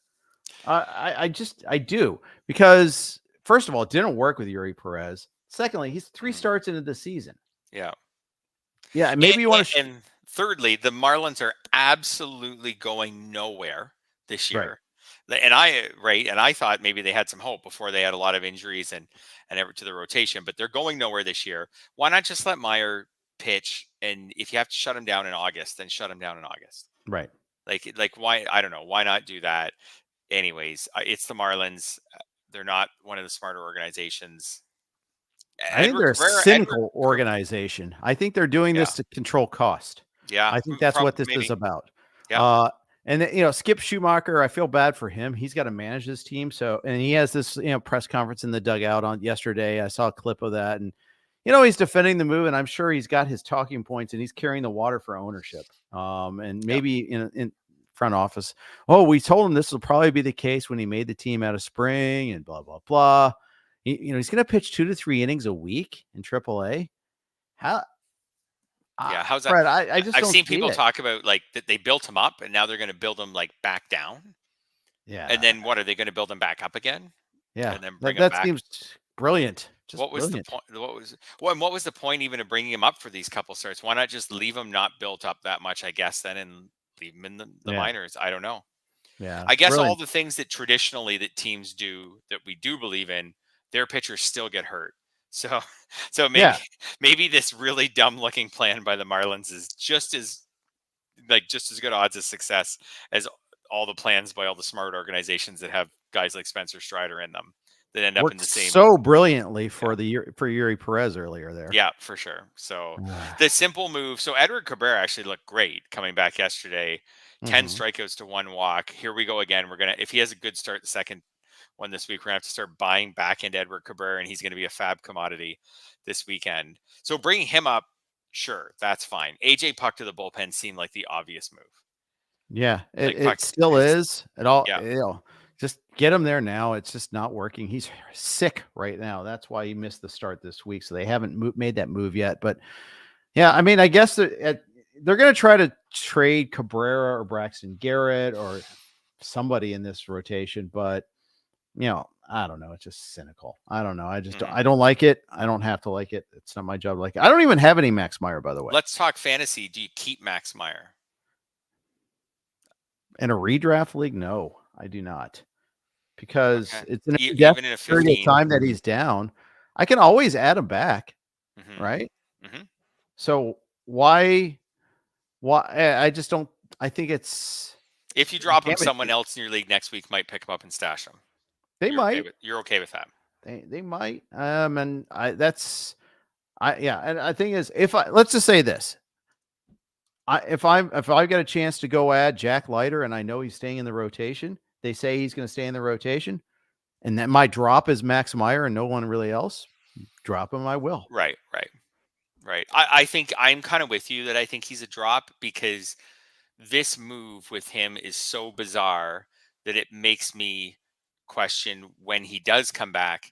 I do, because first of all, it didn't work with Yuri Perez. Secondly, he's 3 starts into the season. Yeah. Maybe you want to. And thirdly, the Marlins are absolutely going nowhere this year. Right. And I thought maybe they had some hope before they had a lot of injuries and ever to the rotation, but they're going nowhere this year. Why not just let Meyer pitch? And if you have to shut him down in August, then shut him down in August. Right. Like why? I don't know. Why not do that? Anyways, it's the Marlins. They're not one of the smarter organizations. I think they're a cynical organization. I think they're doing this to control cost. Yeah. I think that's what this is about. Yeah. And Skip Schumacher, I feel bad for him. He's got to manage this team. So, and he has this, press conference in the dugout on yesterday. I saw a clip of that, and, he's defending the move, and I'm sure he's got his talking points, and he's carrying the water for ownership. And maybe in front office. Oh, we told him this will probably be the case when he made the team out of spring and blah, blah, blah. He's going to pitch 2 to 3 innings a week in AAA. How's that? Fred, I've seen people talk about like that they built him up and now they're going to build him like back down. Yeah. And then what are they going to build him back up again? Yeah. And then bring him back. Seems brilliant. What was the point? What was the point even of bringing him up for these couple starts? Why not just leave him not built up that much, I guess, then, and leave him in the minors? I don't know. Yeah. I guess all the things that traditionally that teams do that we do believe in, their pitchers still get hurt. So maybe this really dumb looking plan by the Marlins is just as good odds of success as all the plans by all the smart organizations that have guys like Spencer Strider in them that end up in the same. So brilliantly for Yuri Perez earlier there. Yeah, for sure. So the simple move. So Edward Cabrera actually looked great coming back yesterday. 10 strikeouts to 1 walk. Here we go again. If he has a good start the second one this week, we're gonna have to start buying back into Edward Cabrera, and he's going to be a fab commodity this weekend. So bringing him up, sure, that's fine. AJ Puck to the bullpen seemed like the obvious move. Yeah, it still is. It all, just get him there now. It's just not working. He's sick right now. That's why he missed the start this week. So they haven't made that move yet. But yeah, I mean, I guess they're going to try to trade Cabrera or Braxton Garrett or somebody in this rotation, but I don't know. It's just cynical. I don't know. I don't like it. I don't have to like it. It's not my job to like it. I don't even have any Max Meyer, by the way. Let's talk fantasy. Do you keep Max Meyer? In a redraft league? No, I do not. Because it's an even in a period of time that he's down. I can always add him back. Right? Mm-hmm. So why Why? I just don't. I think it's. If you drop him, someone else in your league next week might pick him up and stash him. You're okay with that. They might. And and I think is let's just say this. If I get a chance to go add Jack Leiter and I know he's staying in the rotation, they say he's going to stay in the rotation, and that my drop is Max Meyer and no one really else. Drop him, I will. Right. I think I'm kind of with you that I think he's a drop because this move with him is so bizarre that it makes me question when he does come back,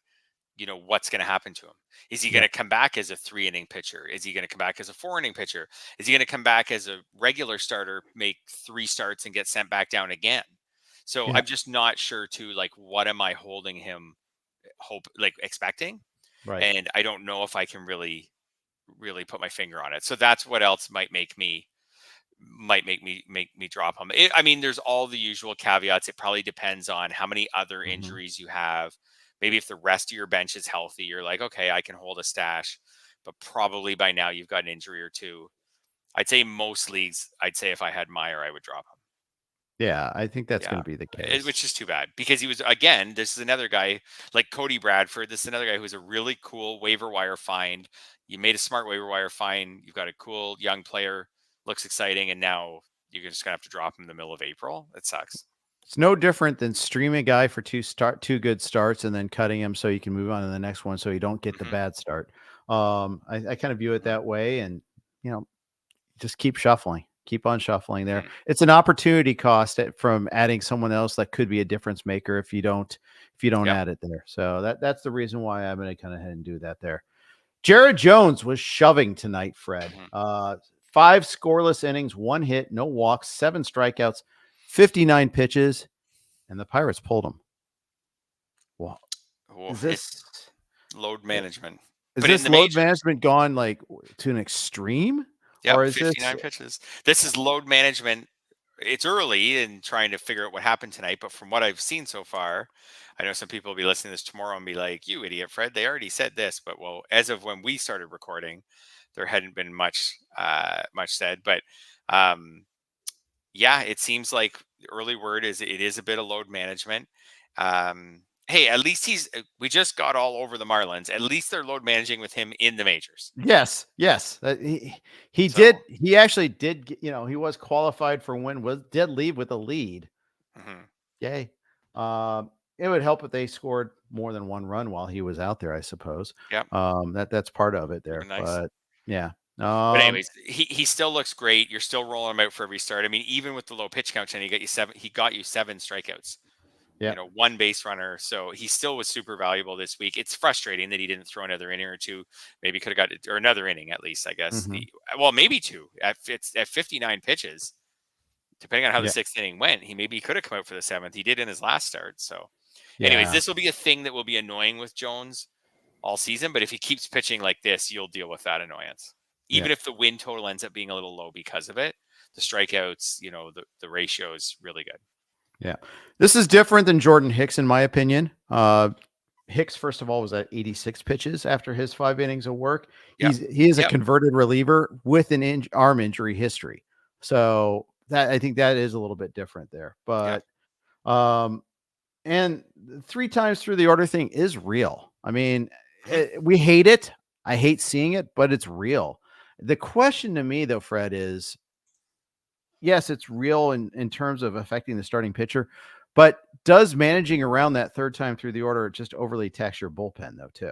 what's going to happen to him. Is he going to come back as a 3-inning pitcher? Is he going to come back as a 4-inning pitcher? Is he going to come back as a regular starter, make 3 starts and get sent back down again? So I'm just not sure too, like, what am I holding him expecting? Right. And I don't know if I can really put my finger on it. So that's what else might make me drop him. I mean, there's all the usual caveats. It probably depends on how many other injuries you have. Maybe if the rest of your bench is healthy, you're like, okay, I can hold a stash, but probably by now you've got an injury or two. I'd say most leagues, if I had Meyer, I would drop him. Yeah, I think that's going to be the case. Which is too bad because he was, again, this is another guy like Cody Bradford. This is another guy who's a really cool waiver wire find. You made a smart waiver wire find. You've got a cool young player, looks exciting, and now you're just going to have to drop him in the middle of April. It sucks. It's no different than streaming a guy for 2 good starts and then cutting him so you can move on to the next one so you don't get the bad start. I kind of view it that way, and just keep shuffling. Keep on shuffling there. It's an opportunity cost from adding someone else that could be a difference maker if you don't add it there. So that's the reason why I'm going to kind of head and do that there. Jared Jones was shoving tonight, Fred. 5 scoreless innings, 1 hit, no walks, 7 strikeouts, 59 pitches, and the Pirates pulled him. Wow. Is this load management? Is this load management gone to an extreme? Yeah, or is 59 pitches. This is load management. It's early in trying to figure out what happened tonight, but from what I've seen so far, I know some people will be listening to this tomorrow and be like, "You idiot, Fred! They already said this." But as of when we started recording, there hadn't been much said. But it seems like the early word is it is a bit of load management. Hey, at least we just got all over the Marlins. At least they're load managing with him in the majors. Yes. He actually did, he was qualified for win, did leave with a lead. Yay. It would help if they scored more than 1 run while he was out there, I suppose. Yeah. That's part of it there. Nice. But yeah. But anyways, he still looks great. You're still rolling him out for every start. I mean, even with the low pitch count, and he got you 7 strikeouts. Yeah. 1 base runner. So he still was super valuable this week. It's frustrating that he didn't throw another inning or 2. Maybe could have got it, or another inning at least, I guess. Maybe 2 at 59 pitches, depending on how the 6th inning went. He maybe could have come out for the 7th. He did in his last start. So anyways, this will be a thing that will be annoying with Jones all season. But if he keeps pitching like this, you'll deal with that annoyance. Even if the win total ends up being a little low because of it, the strikeouts, the ratio is really good. Yeah. This is different than Jordan Hicks, in my opinion. Hicks, first of all, was at 86 pitches after his 5 innings of work. He is a converted reliever with an arm injury history. So I think that is a little bit different there. But and 3 times through the order thing is real. I mean, we hate it. I hate seeing it, but it's real. The question to me, though, Fred, is, yes, it's real in terms of affecting the starting pitcher, but does managing around that 3rd time through the order just overly tax your bullpen, though, too?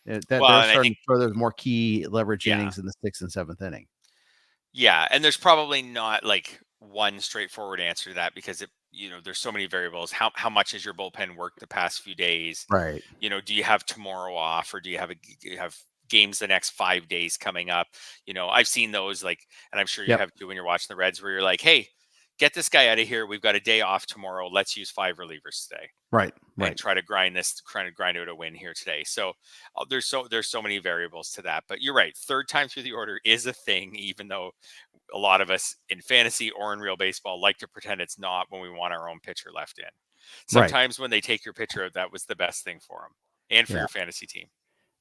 They're starting to throw those more key leverage innings in the 6th and 7th inning. Yeah, and there's probably not one straightforward answer to that because there's so many variables. How much has your bullpen worked the past few days? Right. Do you have tomorrow off, or do you have games the next 5 days coming up? I've seen those, and I'm sure you have too when you're watching the Reds, where you're like, hey, get this guy out of here. We've got a day off tomorrow. Let's use 5 relievers today. Right. And try to grind out a win here today. So there's so many variables to that. But you're right. 3rd time through the order is a thing, even though a lot of us in fantasy or in real baseball like to pretend it's not when we want our own pitcher left in. Sometimes when they take your pitcher out, that was the best thing for them and for your fantasy team.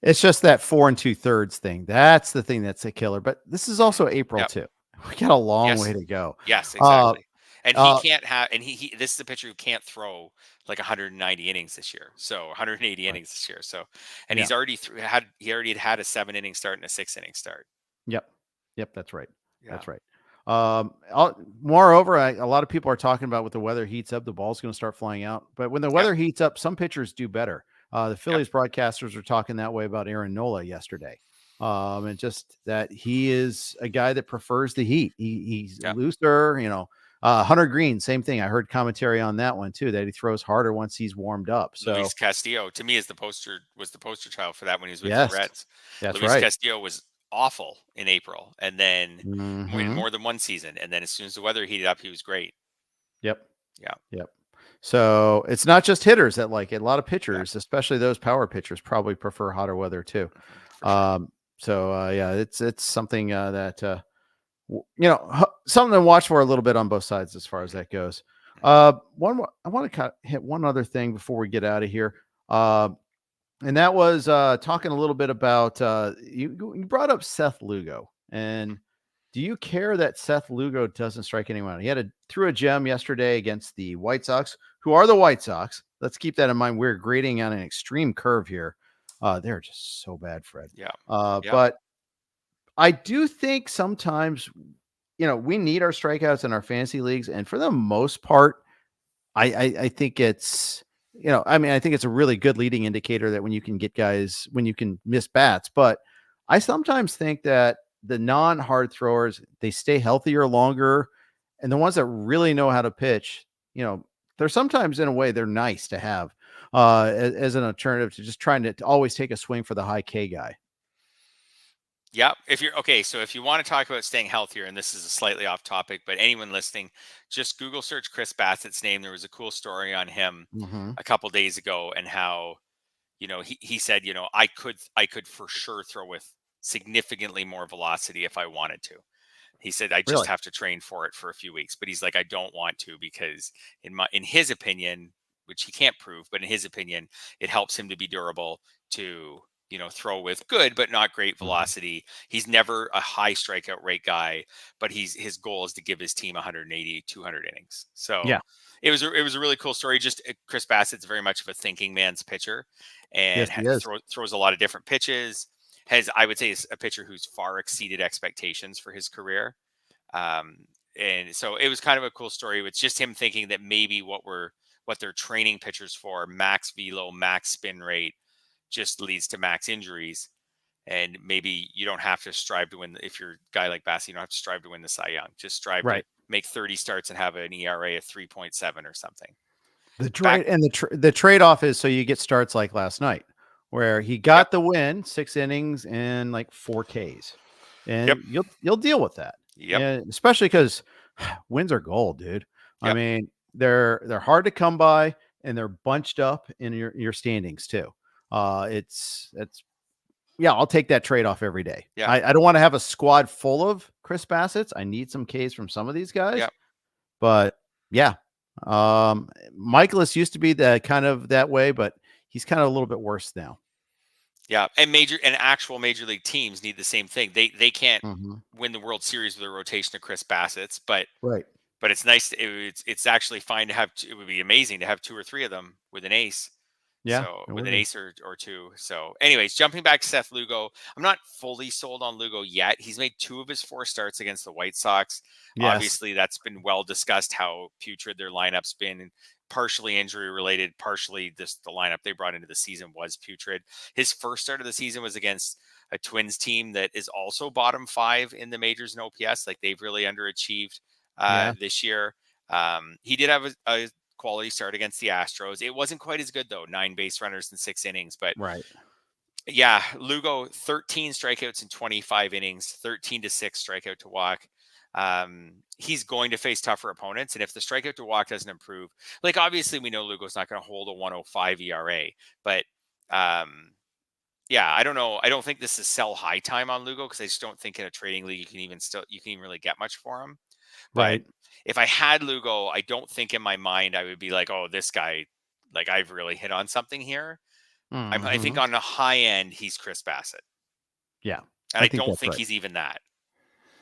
It's just that 4 2/3 thing. That's the thing that's a killer. But this is also April too. We got a long way to go. Yes, exactly. And he can't have, and he this is a pitcher who can't throw like 190 innings this year. So 180 innings this year. So, and he's already had a 7-inning start and a 6-inning start. Yep. That's right. Yeah. That's right. Moreover, a lot of people are talking about with the weather heats up, the ball's going to start flying out. But when the weather heats up, some pitchers do better. The Phillies broadcasters were talking that way about Aaron Nola yesterday. And just that he is a guy that prefers the heat. He's looser, Hunter Green, same thing. I heard commentary on that one too, that he throws harder once he's warmed up. So Luis Castillo, to me, was the poster child for that when he was with the Reds. That's Luis right. Castillo was awful in April, and then more than one season, and then as soon as the weather heated up, he was great. Yep. So it's not just hitters that like it. A lot of pitchers, especially those power pitchers, probably prefer hotter weather too. Sure. It's something that something to watch for a little bit on both sides as far as that goes. I want to kind of hit one other thing before we get out of here. And that was talking a little bit about you brought up Seth Lugo. And do you care that Seth Lugo doesn't strike anyone out? He threw a gem yesterday against the White Sox, who are the White Sox. Let's keep that in mind. We're grading on an extreme curve here. They're just so bad, Fred. But I do think sometimes, we need our strikeouts in our fantasy leagues. And for the most part, I think it's, I think it's a really good leading indicator that when you can get guys, when you can miss bats. But I sometimes think that the non-hard throwers, they stay healthier longer. And the ones that really know how to pitch, they're sometimes in a way they're nice to have as an alternative to just trying to always take a swing for the high K guy. Yeah. If you want to talk about staying healthier, and this is a slightly off topic, but anyone listening, just Google search Chris Bassett's name. There was a cool story on him a couple days ago, and how, he said, I could for sure throw with significantly more velocity if I wanted to. He said, I just have to train for it for a few weeks, but he's like, I don't want to, because in his opinion, which he can't prove, but in his opinion, it helps him to be durable, to throw with good but not great velocity. He's never a high strikeout rate guy, but his goal is to give his team 180, 200 innings. So it was a really cool story. Just Chris Bassett's very much of a thinking man's pitcher, and throws a lot of different pitches. I would say, is a pitcher who's far exceeded expectations for his career. And so it was kind of a cool story. It's just him thinking that maybe what they're training pitchers for, max velo, max spin rate, just leads to max injuries. And maybe you don't have to strive to win. If you're a guy like Bassett, you don't have to strive to win the Cy Young. Just strive to make 30 starts and have an ERA of 3.7 or something. The trade-off is so you get starts like last night, where he got the win, 6 innings and like 4 Ks. And you'll deal with that. And especially because wins are gold, dude. I mean, they're hard to come by, and they're bunched up in your standings too. I'll take that trade-off every day. I don't want to have a squad full of Chris Bassett's. I need some Ks from some of these guys. But Michaelis used to be kind of that way, but he's kind of a little bit worse now. Yeah, and actual major league teams need the same thing. They can't win the World Series with a rotation of Chris Bassett's, but it's nice. It's actually fine to have. It would be amazing to have 2 or 3 of them with an ace. With an ace or 2. So anyways, jumping back to Seth Lugo, I'm not fully sold on Lugo yet. He's made 2 of his 4 starts against the White Sox. Obviously, that's been well discussed how putrid their lineup's been, partially injury related, partially the lineup they brought into the season was putrid. His first start of the season was against a Twins team that is also bottom 5 in the majors in OPS. Like, they've really underachieved this year. He did have a quality start against the Astros. It wasn't quite as good though, 9 base runners in 6 innings, but Lugo, 13 strikeouts in 25 innings, 13 to 6 strikeout to walk. He's going to face tougher opponents, and if the strikeout to walk doesn't improve, like, obviously we know Lugo's not going to hold a 105 ERA, but I don't know. I don't think this is sell high time on Lugo, because I just don't think in a trading league you can even really get much for him. But if I had Lugo, I don't think in my mind I would be like, oh, this guy, like, I've really hit on something here. I think on the high end, he's Chris Bassett. Yeah. And I don't think he's even that.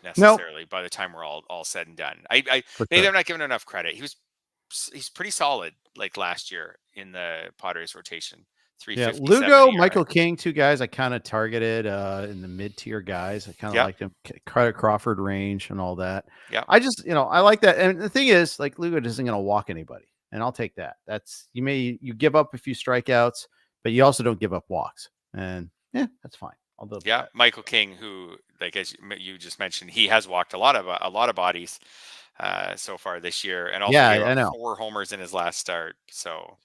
necessarily by the time we're all said and done. Maybe I'm not giving enough credit. He's pretty solid like last year in the Padres rotation. 350, Lugo, Michael King, two guys I kind of targeted in the mid-tier guys. I kind of liked them. Crawford range and all that. Yeah. I just, I like that. And the thing is, like, Lugo isn't going to walk anybody, and I'll take that. That's you give up a few strikeouts, but you also don't give up walks, and that's fine. I'll do that. Michael King, who, like as you just mentioned, he has walked a lot of bodies so far this year, and also I know 4 homers in his last start. So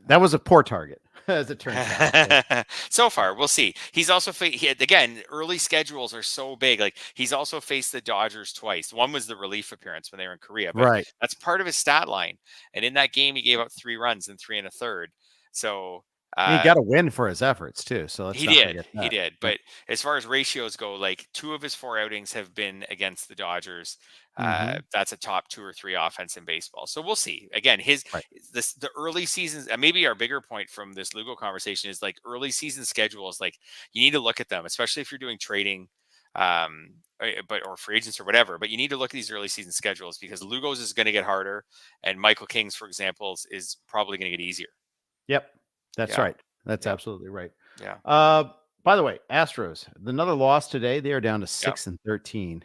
that was a poor target, as it turns out. So far, we'll see. He's also again, early schedules are so big. Like, he's also faced the Dodgers twice. One was the relief appearance when they were in Korea, but right. That's part of his stat line. And in that game, he gave up 3 runs in 3 1/3. So he got a win for his efforts too. So he did. But as far as ratios go, like 2 of his 4 outings have been against the Dodgers. That's a top 2 or 3 offense in baseball. So we'll see. Again, the early seasons, and maybe our bigger point from this Lugo conversation is like early season schedules. Like, you need to look at them, especially if you're doing trading, or free agents or whatever. But you need to look at these early season schedules, because Lugo's is going to get harder, and Michael King's, for example, is probably going to get easier. Yep. That's right. That's absolutely right. Yeah. By the way, Astros, another loss today. They are down to 6-13.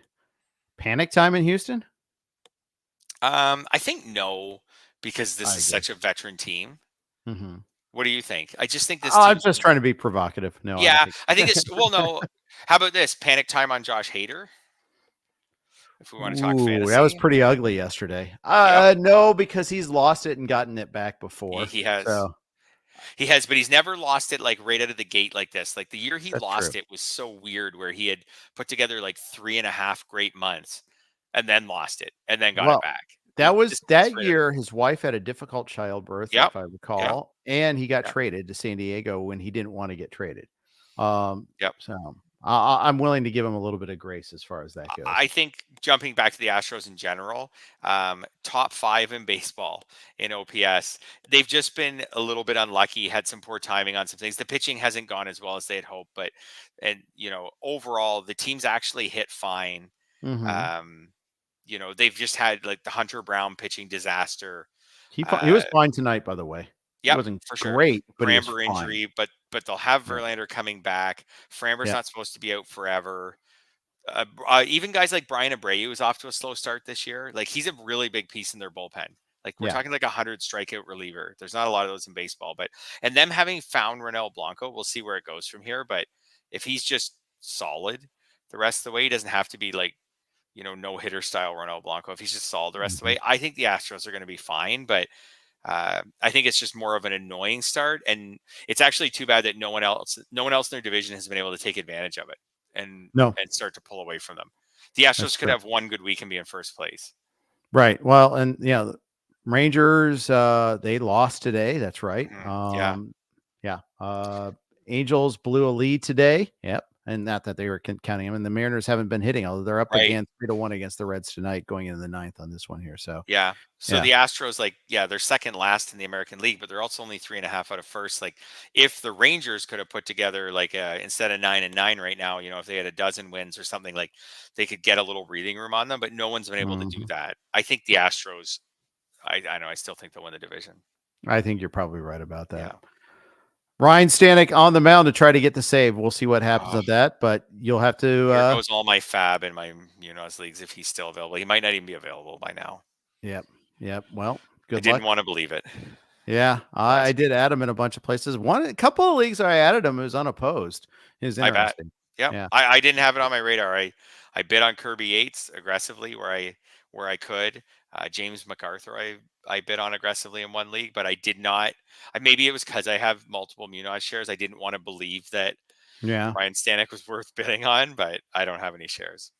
Panic time in Houston? I think no, because this is such a veteran team. Mm-hmm. What do you think? I just think this. I'm just trying to be provocative. No. Yeah, I think it's no. How about this? Panic time on Josh Hader? If we want to talk fantasy. That was pretty ugly yesterday. No, because he's lost it and gotten it back before. He has. So. He has, but he's never lost it like right out of the gate like this. Like, the year he lost it was so weird, where he had put together like 3.5 great months and then lost it and then got it back. That was that year. His wife had a difficult childbirth, if I recall, and he got traded to San Diego when he didn't want to get traded. So I'm willing to give him a little bit of grace as far as that goes. I think, jumping back to the Astros in general, top 5 in baseball in OPS. They've just been a little bit unlucky, had some poor timing on some things. The pitching hasn't gone as well as they had hoped, but overall the team's actually hit fine. Mm-hmm. They've just had like the Hunter Brown pitching disaster. He was fine tonight, by the way. Yeah, it wasn't for great, but Framber injury, but they'll have Verlander coming back. Framber's not supposed to be out forever. Even guys like Brian Abreu is off to a slow start this year. Like, he's a really big piece in their bullpen. Like, we're talking like 100 strikeout reliever. There's not a lot of those in baseball, and them having found Ronel Blanco, we'll see where it goes from here. But if he's just solid the rest of the way, he doesn't have to be like, no hitter style Ronel Blanco. If he's just solid the rest of the way, I think the Astros are going to be fine. But I think it's just more of an annoying start, and it's actually too bad that no one else in their division has been able to take advantage of it and start to pull away from them. The Astros could have one good week and be in first place. Right. Well, and Rangers, they lost today. That's right. Angels blew a lead today. Yep. And not that they were counting them. And the Mariners haven't been hitting, although they're up again 3-1 against the Reds tonight, going into the 9th on this one here. So the Astros, they're second last in the American League, but they're also only 3.5 out of first. Like, if the Rangers could have put together instead of 9-9 right now, if they had a dozen wins or something, like, they could get a little breathing room on them. But no one's been able to do that. I think the Astros, I know, I still think they'll win the division. I think you're probably right about that. Yeah. Ryan Stanek on the mound to try to get the save. We'll see what happens with that, but you'll have to. Here goes all my fab in my Muñoz leagues if he's still available. He might not even be available by now. Yep. Well, good luck. I didn't want to believe it. Yeah, I did add him in a bunch of places. A couple of leagues I added him, it was unopposed. It was interesting. Yeah. I didn't have it on my radar. I bid on Kirby Yates aggressively where I could. James MacArthur, I bid on aggressively in one league, but I did not. Maybe it was because I have multiple Muñoz shares. I didn't want to believe that Ryan Stanek was worth bidding on, but I don't have any shares.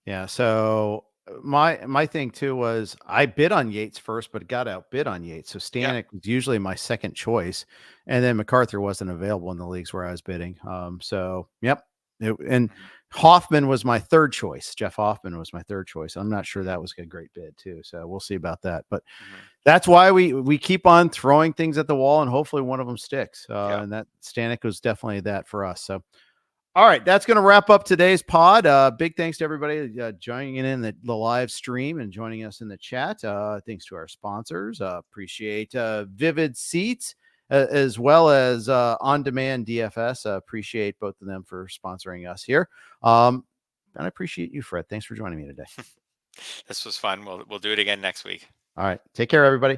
Yeah. So my thing too was I bid on Yates first, but got outbid on Yates. So Stanek was usually my second choice, and then MacArthur wasn't available in the leagues where I was bidding. And Hoffman was my third choice. Jeff Hoffman was my third choice. I'm not sure that was a great bid too. So we'll see about that. But that's why we keep on throwing things at the wall, and hopefully one of them sticks. And that Stanek was definitely that for us. So All right, that's going to wrap up today's pod. Big thanks to everybody joining in the live stream and joining us in the chat. Thanks to our sponsors. Appreciate Vivid Seats as well as On Demand DFS. Appreciate both of them for sponsoring us here. And I appreciate you, Fred. Thanks for joining me today. This was fun. We'll do it again next week. All right, take care, everybody.